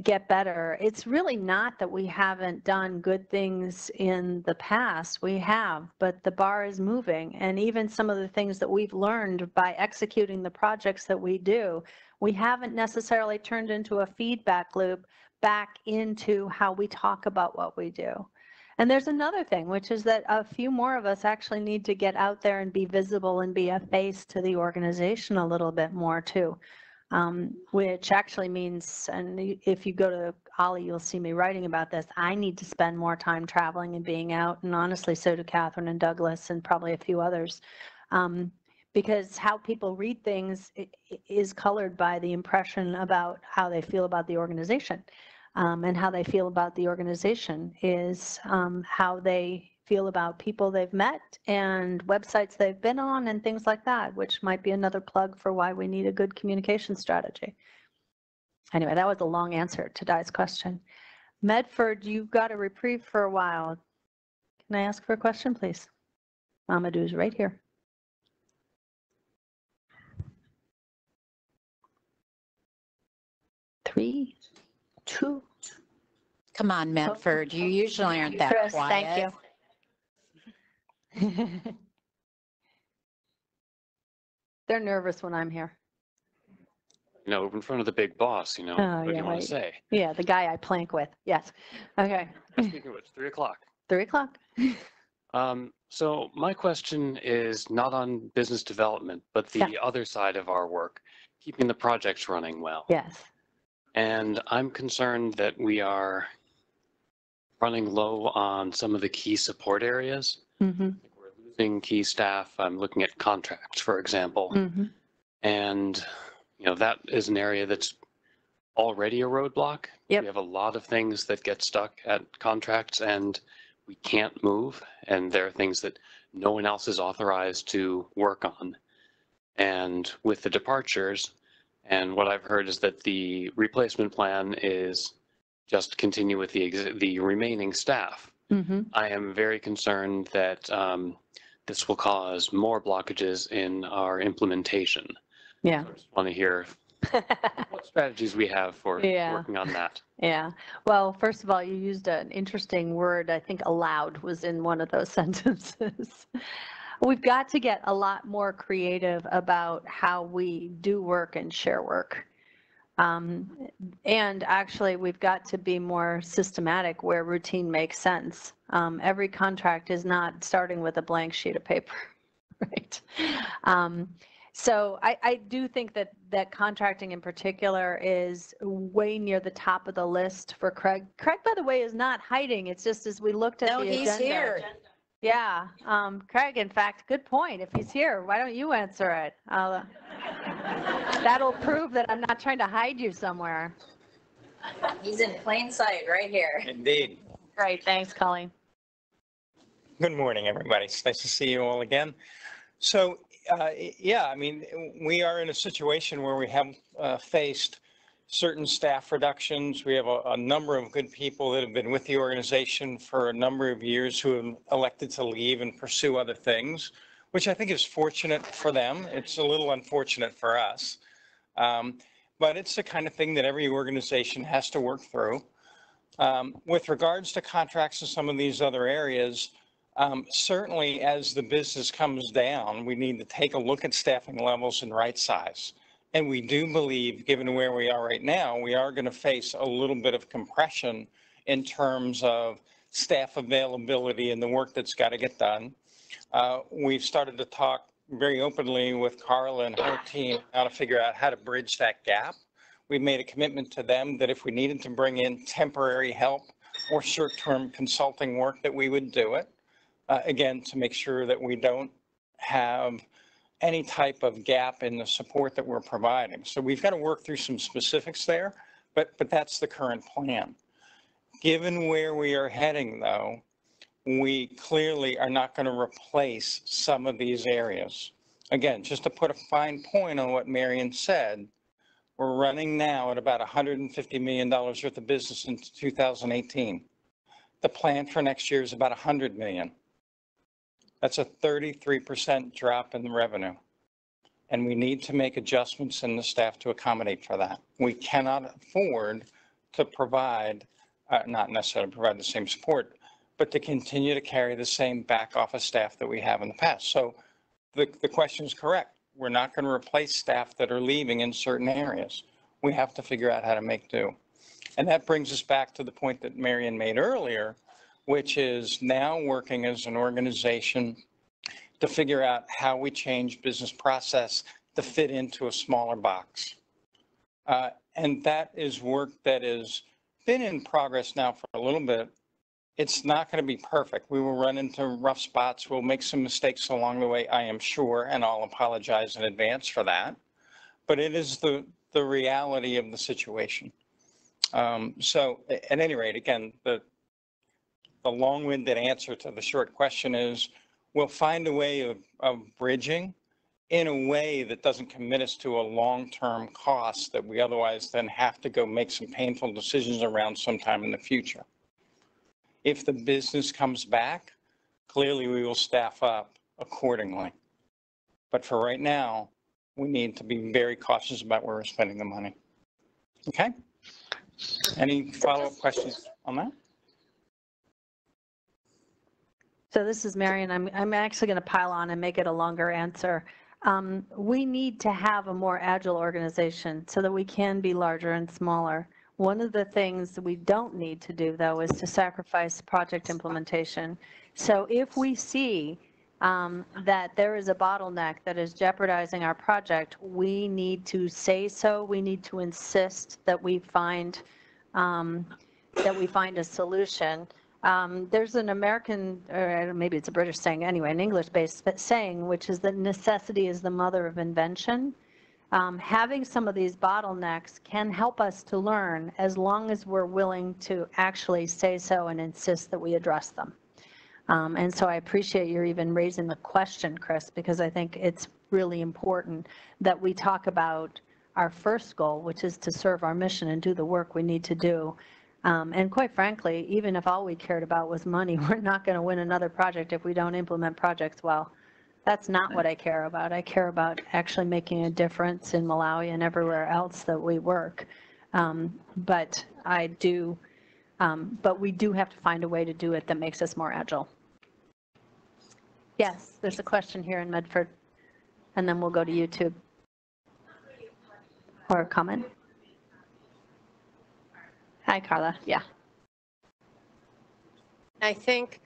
get better. It's really not that we haven't done good things in the past. We have, but the bar is moving. And even some of the things that we've learned by executing the projects that we do, we haven't necessarily turned into a feedback loop back into how we talk about what we do. And there's another thing, which is that a few more of us actually need to get out there and be visible and be a face to the organization a little bit more too. Which actually means, and if you go to Ollie, you'll see me writing about this, I need to spend more time traveling and being out, and honestly, so do Catherine and Douglas and probably a few others. Because how people read things is colored by the impression about how they feel about the organization. And how they feel about the organization is how they feel about people they've met and websites they've been on and things like that, which might be another plug for why we need a good communication strategy. Anyway, that was a long answer to Di's question. Medford, you got a reprieve for a while. Can I ask for a question, please? Mamadou's right here. Three, two.
Come on, Medford, you usually aren't that
Chris,
quiet.
thank you. They're nervous when I'm here.
You know, in front of the big boss, you know,
Oh,
what do
yeah,
you want
right.
to say?
Yeah, the guy I plank with. Yes. Okay.
Speaking of which, 3 o'clock.
3 o'clock.
So my question is not on business development, but the
Yeah.
other side of our work, keeping the projects running well.
Yes.
And I'm concerned that we are running low on some of the key support areas.
Mm-hmm.
We're losing key staff. I'm looking at contracts, for example.
Mm-hmm.
And, you know, that is an area that's already a roadblock.
Yep.
We have a lot of things that get stuck at contracts and we can't move. And there are things that no one else is authorized to work on. And with the departures, and what I've heard is that the replacement plan is just continue with the remaining staff.
Mm-hmm.
I am very concerned that this will cause more blockages in our implementation.
Yeah.
So I just want to hear what strategies we have for
Yeah.
working on that.
Yeah. Well, first of all, you used an interesting word. I think allowed was in one of those sentences. We've got to get a lot more creative about how we do work and share work. And actually, we've got to be more systematic where routine makes sense. Every contract is not starting with a blank sheet of paper, right? So I do think that contracting in particular is way near the top of the list for Craig. Craig, by the way, is not hiding. It's just as we looked at
No,
the
he's
agenda.
here.
Yeah, Craig, in fact, good point. If he's here, why don't you answer it? That'll prove that I'm not trying to hide you somewhere.
He's in plain sight right here.
Indeed.
Great, thanks, Colleen.
Good morning, everybody. It's nice to see you all again. So, yeah, I mean, we are in a situation where we have faced certain staff reductions. We have a number of good people that have been with the organization for a number of years who have elected to leave and pursue other things, which I think is fortunate for them. It's a little unfortunate for us. But it's the kind of thing that every organization has to work through. With regards to contracts in some of these other areas, certainly as the business comes down, we need to take a look at staffing levels and right size. And we do believe, given where we are right now, we are going to face a little bit of compression in terms of staff availability and the work that's got to get done. We've started to talk very openly with Carla and her team how to figure out how to bridge that gap. We've made a commitment to them that if we needed to bring in temporary help or short-term consulting work, that we would do it. Again, to make sure that we don't have any type of gap in the support that we're providing. So we've got to work through some specifics there, but that's the current plan. Given where we are heading, though, we clearly are not going to replace some of these areas. Again, just to put a fine point on what Marion said, we're running now at about $150 million worth of business in 2018. The plan for next year is about $100 million. That's a 33% drop in the revenue. And we need to make adjustments in the staff to accommodate for that. We cannot afford to provide, not necessarily provide the same support, but to continue to carry the same back office staff that we have in the past. So the question is correct. We're not going to replace staff that are leaving in certain areas. We have to figure out how to make do. And that brings us back to the point that Marion made earlier, which is now working as an organization to figure out how we change business process to fit into a smaller box. And that is work that has been in progress now for a little bit. It's not going to be perfect. We will run into rough spots. We'll make some mistakes along the way, I am sure, and I'll apologize in advance for that. But it is the reality of the situation. So at any rate, again, the long-winded answer to the short question is we'll find a way of bridging in a way that doesn't commit us to a long-term cost that we otherwise then have to go make some painful decisions around sometime in the future. If the business comes back, clearly we will staff up accordingly. But for right now, we need to be very cautious about where we're spending the money. Okay? Any follow-up questions on that?
So this is Marion. I'm actually going to pile on and make it a longer answer. We need to have a more agile organization so that we can be larger and smaller. One of the things that we don't need to do, though, is to sacrifice project implementation. So if we see that there is a bottleneck that is jeopardizing our project, we need to say so. We need to insist that we find a solution. There's an American, or maybe it's a British saying anyway, an English-based saying, which is that necessity is the mother of invention. Having some of these bottlenecks can help us to learn as long as we're willing to actually say so and insist that we address them. And so I appreciate your even raising the question, Chris, because I think it's really important that we talk about our first goal, which is to serve our mission and do the work we need to do. And quite frankly, even if all we cared about was money, we're not going to win another project if we don't implement projects well. That's not what I care about. I care about actually making a difference in Malawi and everywhere else that we work. But we do have to find a way to do it that makes us more agile. Yes, there's a question here in Medford, and then we'll go to YouTube. Or a comment. Hi, Carla. Yeah.
I think,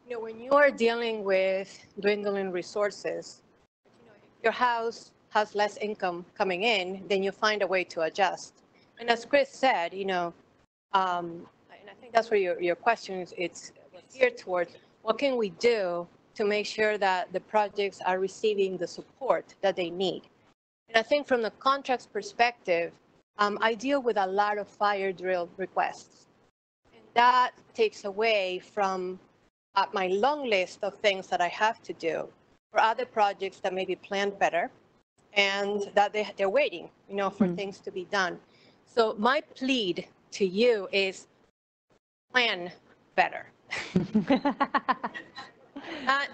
when you are dealing with dwindling resources, if your house has less income coming in, then you find a way to adjust. And as Chris said, and I think that's where your question is, it's geared towards what can we do to make sure that the projects are receiving the support that they need. And I think from the contracts perspective, I deal with a lot of fire drill requests. And that takes away from my long list of things that I have to do for other projects that may be planned better and that they're waiting, for things to be done. So my plea to you is plan better.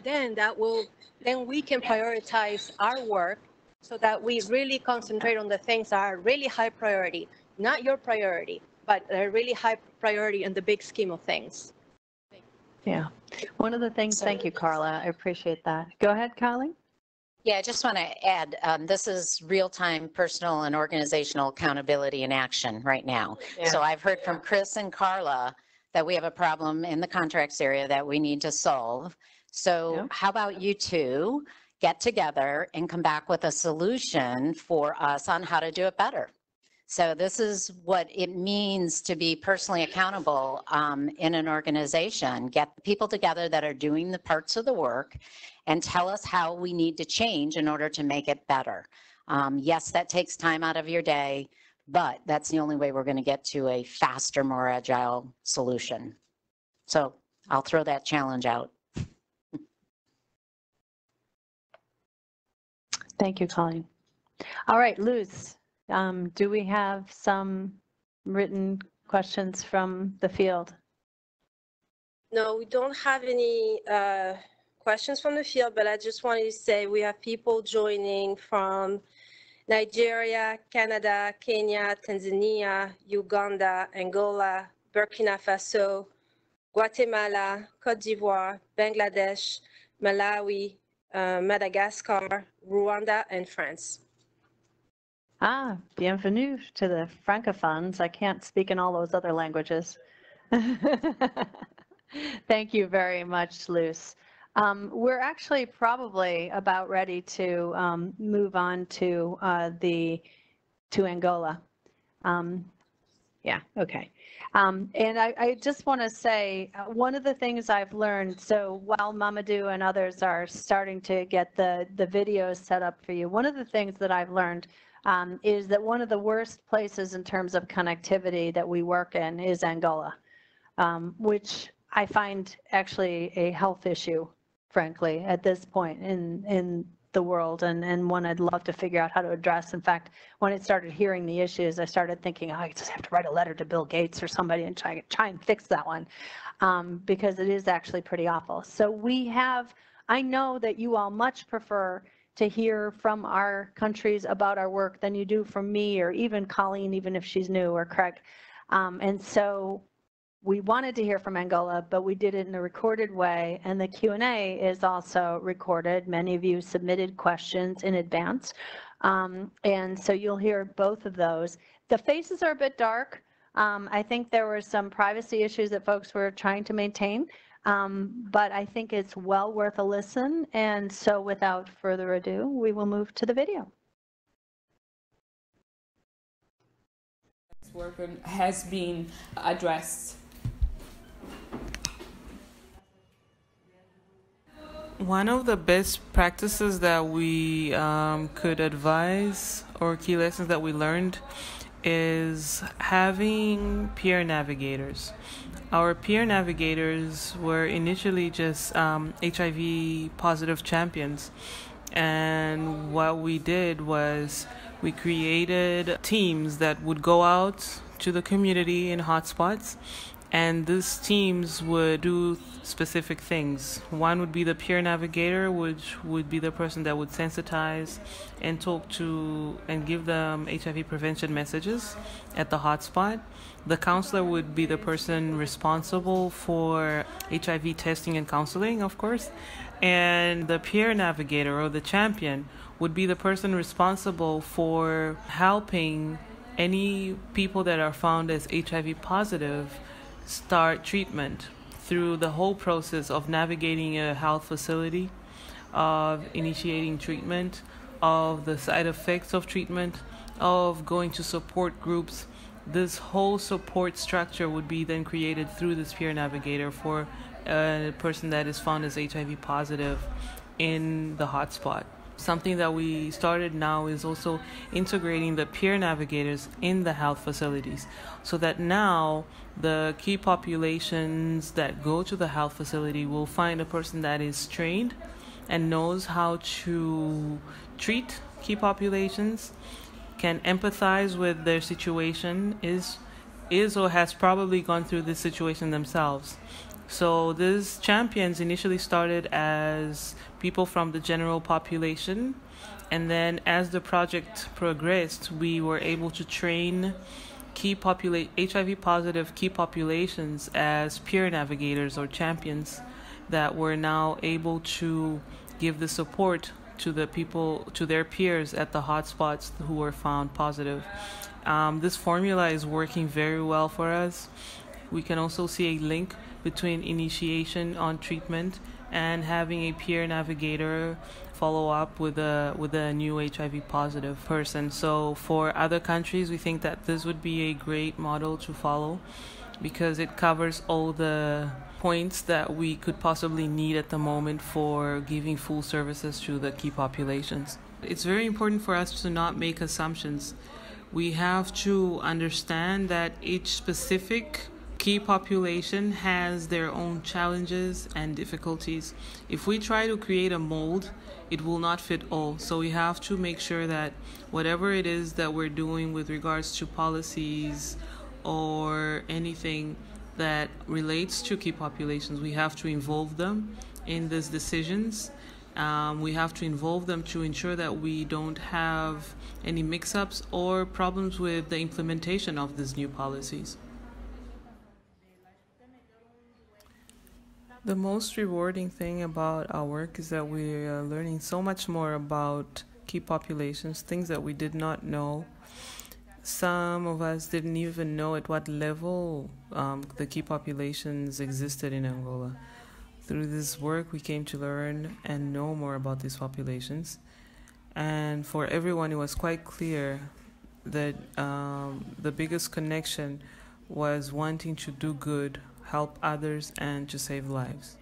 Then we can prioritize our work so that we really concentrate on the things that are really high priority, not your priority, but they're really high priority in the big scheme of things.
Yeah. One of the things, thank you, Carla. I appreciate that. Go ahead, Colleen.
Yeah, I just want to add, this is real-time personal and organizational accountability in action right now. Yeah. So I've heard from Chris and Carla that we have a problem in the contracts area that we need to solve. So
Yeah.
how about you two get together and come back with a solution for us on how to do it better? So this is what it means to be personally accountable in an organization. Get the people together that are doing the parts of the work and tell us how we need to change in order to make it better. Yes, that takes time out of your day, but that's the only way we're going to get to a faster, more agile solution. So I'll throw that challenge out.
Thank you, Colleen. All right, Luz, do we have some written questions from the field?
No, we don't have any questions from the field, but I just wanted to say we have people joining from Nigeria, Canada, Kenya, Tanzania, Uganda, Angola, Burkina Faso, Guatemala, Cote d'Ivoire, Bangladesh, Malawi, Madagascar, Rwanda, and France.
Ah, bienvenue to the Francophones. I can't speak in all those other languages. Thank you very much, Luz. We're actually probably about ready to move on to Angola. Yeah, okay. And I just want to say, one of the things I've learned, so while Mamadou and others are starting to get the videos set up for you, one of the things that I've learned is that one of the worst places in terms of connectivity that we work in is Angola, which I find actually a health issue, frankly, at this point in the world, and one I'd love to figure out how to address. In fact, when I started hearing the issues, I started thinking, oh, I just have to write a letter to Bill Gates or somebody and try and fix that one, because it is actually pretty awful. So we have, I know that you all much prefer to hear from our countries about our work than you do from me or even Colleen, even if she's new, or Craig. And so we wanted to hear from Angola, but we did it in a recorded way, and the Q&A is also recorded. Many of you submitted questions in advance, and so you'll hear both of those. The faces are a bit dark. I think there were some privacy issues that folks were trying to maintain, but I think it's well worth a listen, and so without further ado, we will move to the video.
Work has been addressed.
One of the best practices that we could advise, or key lessons that we learned, is having peer navigators. Our peer navigators were initially just HIV positive champions, and what we did was we created teams that would go out to the community in hotspots, and these teams would do specific things. One would be the peer navigator, which would be the person that would sensitize and talk to and give them HIV prevention messages at the hotspot. The counselor would be the person responsible for HIV testing and counseling, of course. And the peer navigator, or the champion, would be the person responsible for helping any people that are found as HIV positive start treatment through the whole process of navigating a health facility, of initiating treatment, of the side effects of treatment, of going to support groups. This whole support structure would be then created through this peer navigator for a person that is found as HIV positive in the hotspot. Something that we started now is also integrating the peer navigators in the health facilities, so that now the key populations that go to the health facility will find a person that is trained and knows how to treat key populations, can empathize with their situation, is or has probably gone through this situation themselves. So these champions initially started as people from the general population, and then as the project progressed, we were able to train HIV positive key populations as peer navigators or champions that were now able to give the support to the people, to their peers at the hotspots who were found positive. This formula is working very well for us. we can also see a link between initiation on treatment and having a peer navigator follow up with a new HIV positive person. So for other countries, we think that this would be a great model to follow because it covers all the points that we could possibly need at the moment for giving full services to the key populations. It's very important for us to not make assumptions. We have to understand that each specific key population has their own challenges and difficulties. If we try to create a mold, it will not fit all. So we have to make sure that whatever it is that we're doing with regards to policies or anything that relates to key populations, we have to involve them in these decisions. We have to involve them to ensure that we don't have any mix-ups or problems with the implementation of these new policies. The most rewarding thing about our work is that we are learning so much more about key populations, things that we did not know. Some of us didn't even know at what level the key populations existed in Angola. Through this work, we came to learn and know more about these populations. And for everyone, it was quite clear that the biggest connection was wanting to do good, help others, and to save lives.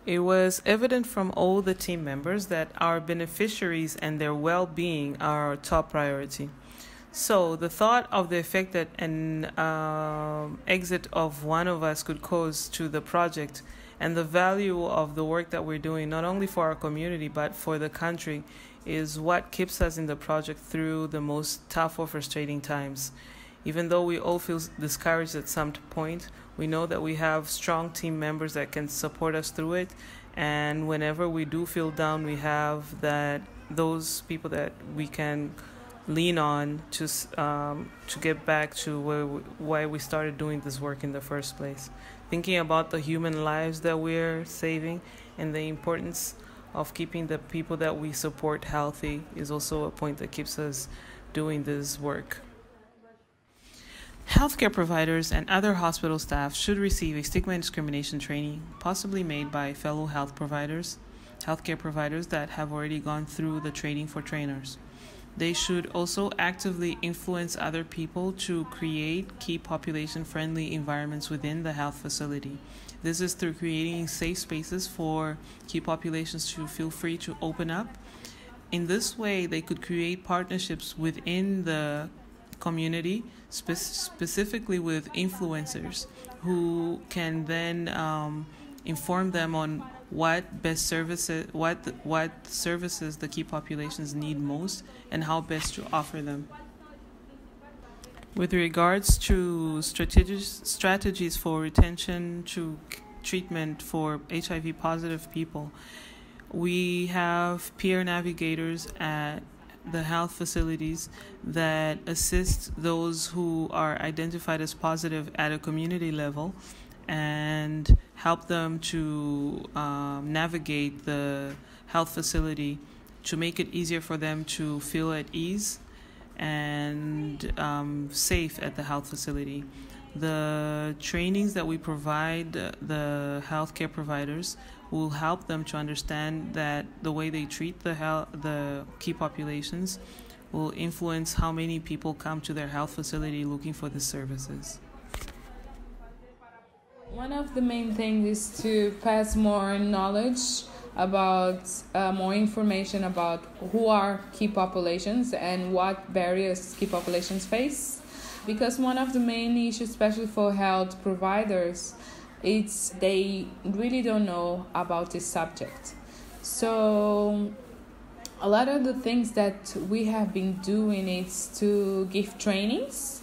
It was evident from all the team members that our beneficiaries and their well-being are our top priority. So the thought of the effect that an exit of one of us could cause to the project and the value of the work that we're doing, not only for our community but for the country, is what keeps us in the project through the most tough or frustrating times. Even though we all feel discouraged at some point, we know that we have strong team members that can support us through it. And whenever we do feel down, we have those people that we can lean on to get back to why we started doing this work in the first place. Thinking about the human lives that we're saving and the importance of keeping the people that we support healthy is also a point that keeps us doing this work. Healthcare providers and other hospital staff should receive a stigma and discrimination training, possibly made by fellow healthcare providers that have already gone through the training for trainers. They should also actively influence other people to create key population-friendly environments within the health facility. This is through creating safe spaces for key populations to feel free to open up. In this way, they could create partnerships within the community, specifically with influencers who can then inform them on what services the key populations need most and how best to offer them. With regards to strategies for retention to treatment for HIV positive people, we have peer navigators at the health facilities that assist those who are identified as positive at a community level and help them to navigate the health facility to make it easier for them to feel at ease and safe at the health facility. The trainings that we provide the healthcare providers will help them to understand that the way they treat the key populations will influence how many people come to their health facility looking for the services.
One of the main things is to pass more knowledge about more information about who are key populations and what barriers key populations face. Because one of the main issues, especially for health providers, it's they really don't know about this subject. So a lot of the things that we have been doing is to give trainings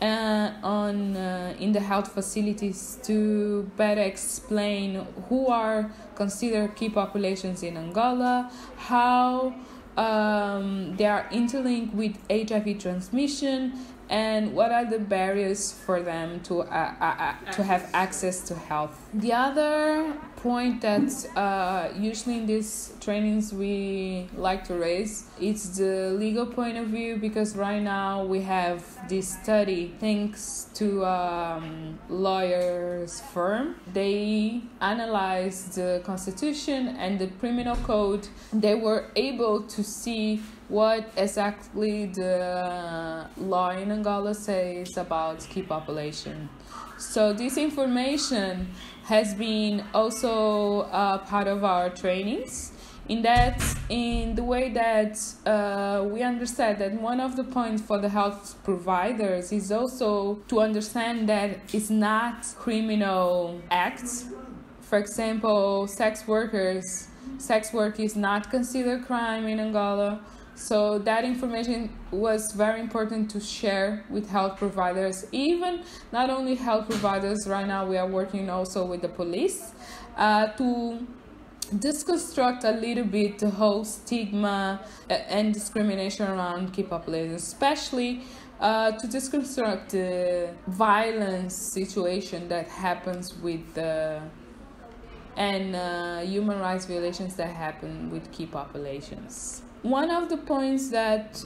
in the health facilities to better explain who are considered key populations in Angola, how they are interlinked with HIV transmission, and what are the barriers for them to have access to health. The other point that usually in these trainings we like to raise, it's the legal point of view, because right now we have this study thanks to lawyers firm. They analyzed the Constitution and the criminal code. They were able to see what exactly the law in Angola says about key population. So this information has been also part of our trainings, in the way that we understand that one of the points for the health providers is also to understand that it's not criminal acts. For example, sex work is not considered crime in Angola. So that information was very important to share with health providers, even not only health providers. Right now we are working also with the police to deconstruct a little bit the whole stigma and discrimination around key populations, especially to deconstruct the violence situation that happens with and human rights violations that happen with key populations. One of the points that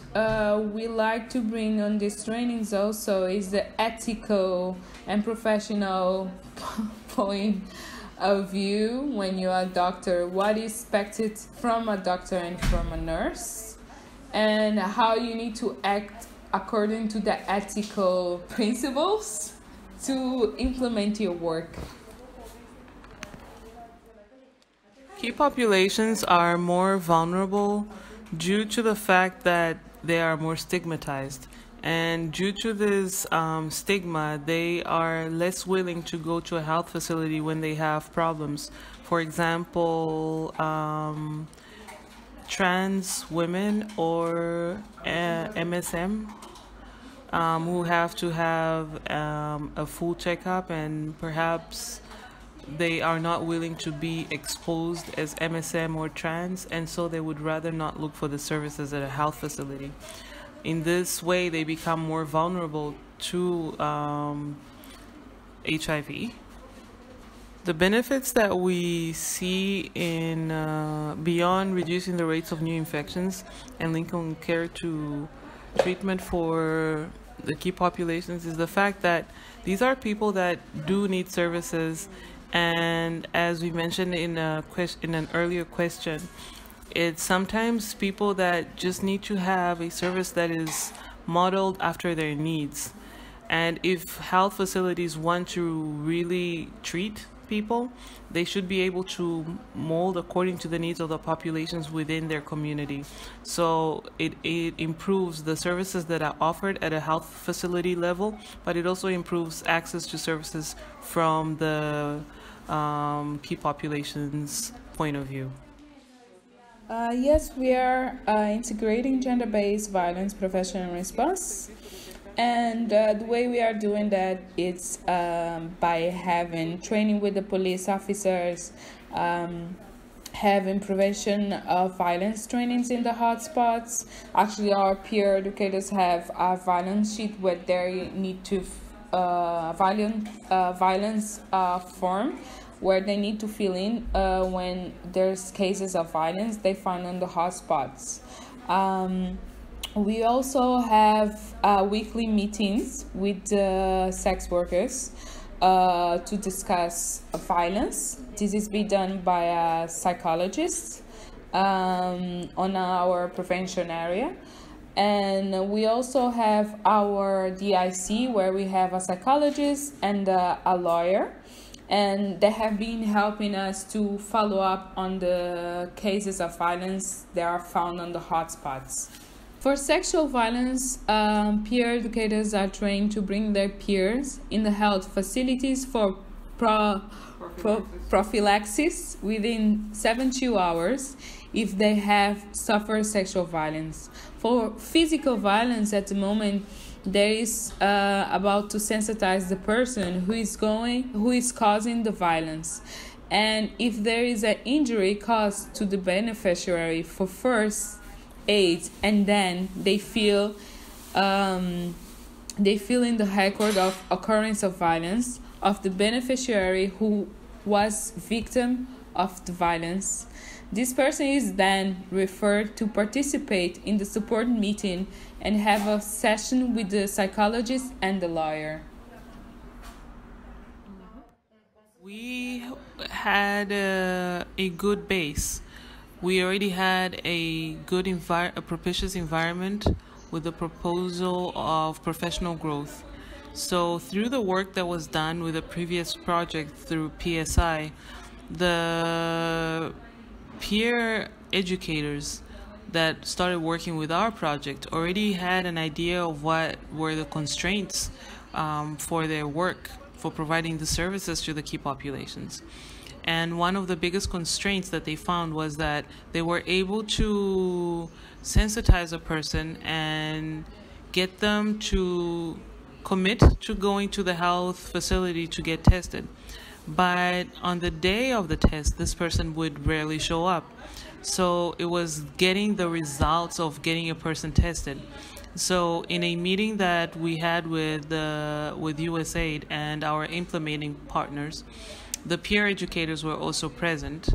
we like to bring on these trainings also is the ethical and professional point of view when you are a doctor, what is expected from a doctor and from a nurse, and how you need to act according to the ethical principles to implement your work.
Key populations are more vulnerable due to the fact that they are more stigmatized. And due to this stigma, they are less willing to go to a health facility when they have problems. For example, trans women or MSM who have to have a full checkup, and perhaps they are not willing to be exposed as MSM or trans, and so they would rather not look for the services at a health facility. In this way, they become more vulnerable to HIV. The benefits that we see in beyond reducing the rates of new infections and linking care to treatment for the key populations is the fact that these are people that do need services. And as we mentioned in an earlier question, it's sometimes people that just need to have a service that is modeled after their needs. And if health facilities want to really treat people, they should be able to mold according to the needs of the populations within their community. So it improves the services that are offered at a health facility level, but it also improves access to services from the key populations point of view.
Yes, we are integrating gender-based violence prevention and response, and the way we are doing that is by having training with the police officers, having prevention of violence trainings in the hotspots. Actually, our peer educators have a violence sheet where they need to violence form, where they need to fill in when there's cases of violence they find on the hotspots. We also have weekly meetings with sex workers to discuss violence. This is being done by a psychologist on our prevention area. And we also have our DIC, where we have a psychologist and a lawyer, and they have been helping us to follow up on the cases of violence that are found on the hotspots. For sexual violence, peer educators are trained to bring their peers in the health facilities for prophylaxis within 72 hours if they have suffered sexual violence. For physical violence, at the moment, there is about to sensitize the person who is causing the violence. And if there is an injury caused to the beneficiary, for first aid, and then they fill in the record of occurrence of violence of the beneficiary who was victim of the violence. This person is then referred to participate in the support meeting and have a session with the psychologist and the lawyer.
We had a good base. We already had a good a propitious environment with the proposal of professional growth. So through the work that was done with the previous project through PSI, the peer educators that started working with our project already had an idea of what were the constraints for their work, for providing the services to the key populations. And one of the biggest constraints that they found was that they were able to sensitize a person and get them to commit to going to the health facility to get tested. But on the day of the test, this person would rarely show up. So it was getting the results of getting a person tested. So in a meeting that we had with USAID and our implementing partners, the peer educators were also present,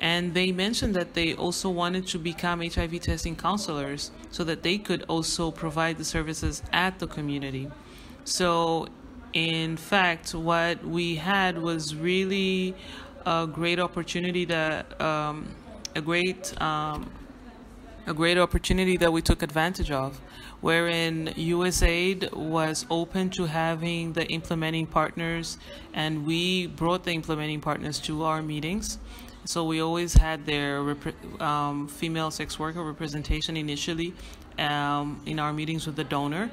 and they mentioned that they also wanted to become HIV testing counselors so that they could also provide the services at the community. So in fact, what we had was really a great opportunity that a great opportunity that we took advantage of, wherein USAID was open to having the implementing partners, and we brought the implementing partners to our meetings. So we always had their female sex worker representation initially in our meetings with the donor.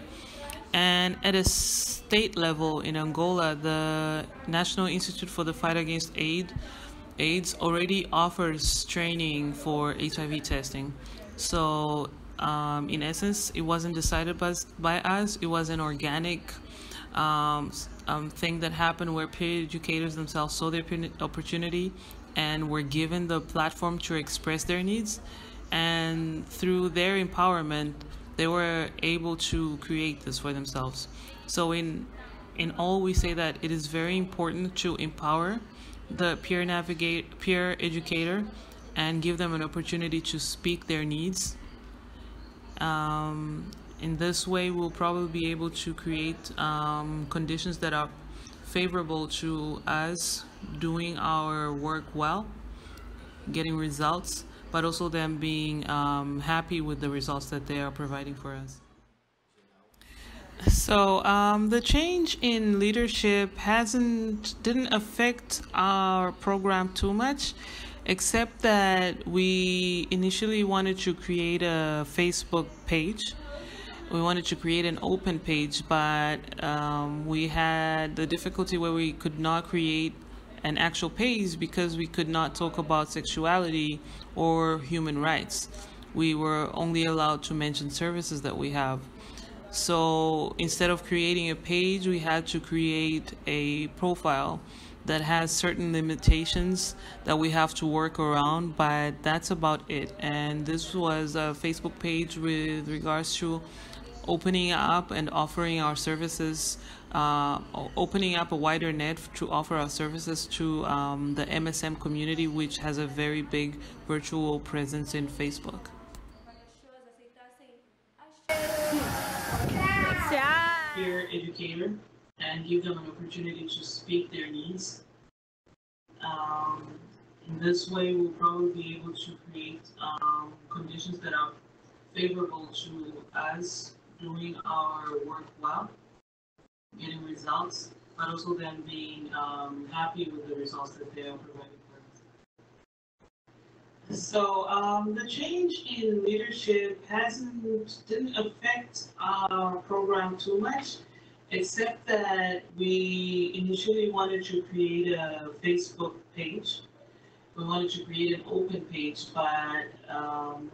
And at a state level in Angola, the National Institute for the Fight Against AIDS already offers training for HIV testing. So in essence, it wasn't decided by us. It was an organic thing that happened where peer educators themselves saw their opportunity and were given the platform to express their needs. And through their empowerment, they were able to create this for themselves. So in all, we say that it is very important to empower the peer educator and give them an opportunity to speak their needs. In this way, we'll probably be able to create conditions that are favorable to us doing our work well, getting results, but also them being happy with the results that they are providing for us. So the change in leadership didn't affect our program too much, except that we initially wanted to create a Facebook page. We wanted to create an open page, but we had the difficulty where we could not create an actual page because we could not talk about sexuality or human rights. We were only allowed to mention services that we have. So instead of creating a page, we had to create a profile that has certain limitations that we have to work around, but that's about it. And this was a Facebook page with regards to opening up and offering our services, opening up a wider net to offer our services to the MSM community, which has a very big virtual presence in Facebook. Peer educator and give them an opportunity to speak their needs. In this way, we'll probably be able to create conditions that are favorable to us doing our work well, getting results, but also them being happy with the results that they are providing for us. So the change in leadership didn't affect our program too much, except that we initially wanted to create a Facebook page. We wanted to create an open page, but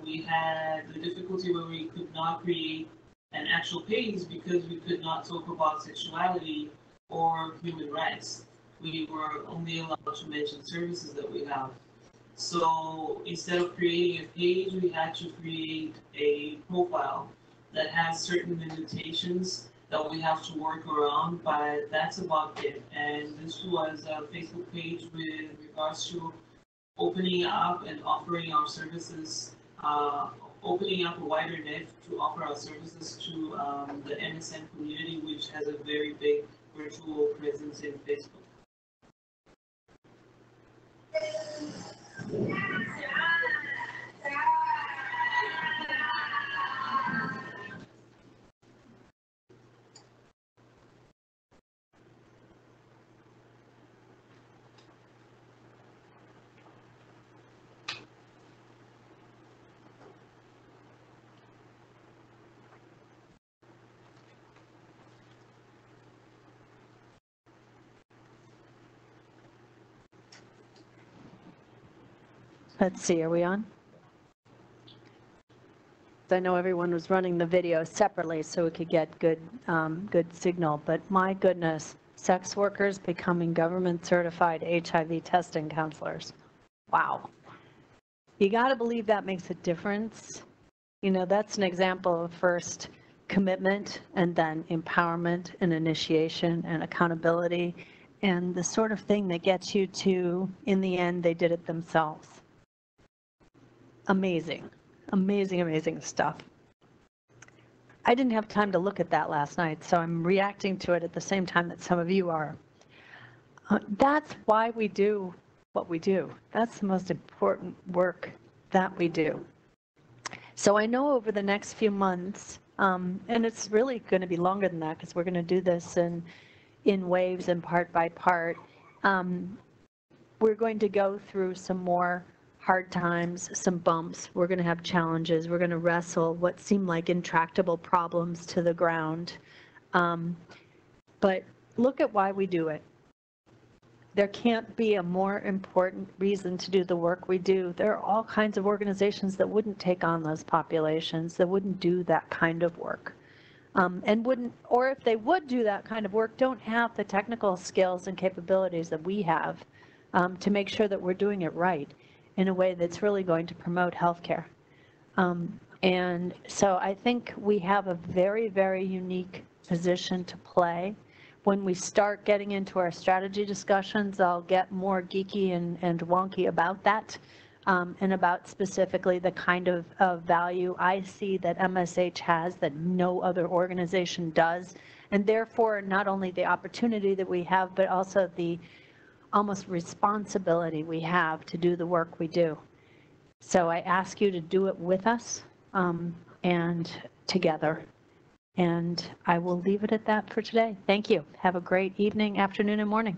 we had the difficulty where we could not create an actual page because we could not talk about sexuality or human rights. We were only allowed to mention services that we have. So instead of creating a page, we had to create a profile that has certain limitations
that we have to work around, but that's about it. And this was a Facebook page with regards to opening up and offering our services, opening up a wider net to offer our services to the MSN community, which has a very big virtual presence in Facebook.
Let's see, are we on? I know everyone was running the video separately so we could get good, good signal, but my goodness, sex workers becoming government certified HIV testing counselors. Wow. You got to believe that makes a difference. You know, that's an example of first commitment and then empowerment and initiation and accountability and the sort of thing that gets you to, in the end, they did it themselves. Amazing, amazing, amazing stuff. I didn't have time to look at that last night, so I'm reacting to it at the same time that some of you are. That's why we do what we do. That's the most important work that we do. So I know over the next few months, and it's really going to be longer than that because we're going to do this in waves and part by part, we're going to go through some more hard times, some bumps. We're going to have challenges. We're going to wrestle what seem like intractable problems to the ground. But look at why we do it. There can't be a more important reason to do the work we do. There are all kinds of organizations that wouldn't take on those populations, that wouldn't do that kind of work. And wouldn't, or if they would do that kind of work, don't have the technical skills and capabilities that we have to make sure that we're doing it right in a way that's really going to promote healthcare. And so I think we have a very, very unique position to play. When we start getting into our strategy discussions, I'll get more geeky and wonky about that and about specifically the kind of value I see that MSH has that no other organization does. And therefore, not only the opportunity that we have, but also the almost responsibility we have to do the work we do. So I ask you to do it with us and together. And I will leave it at that for today. Thank you. Have a great evening, afternoon, and morning.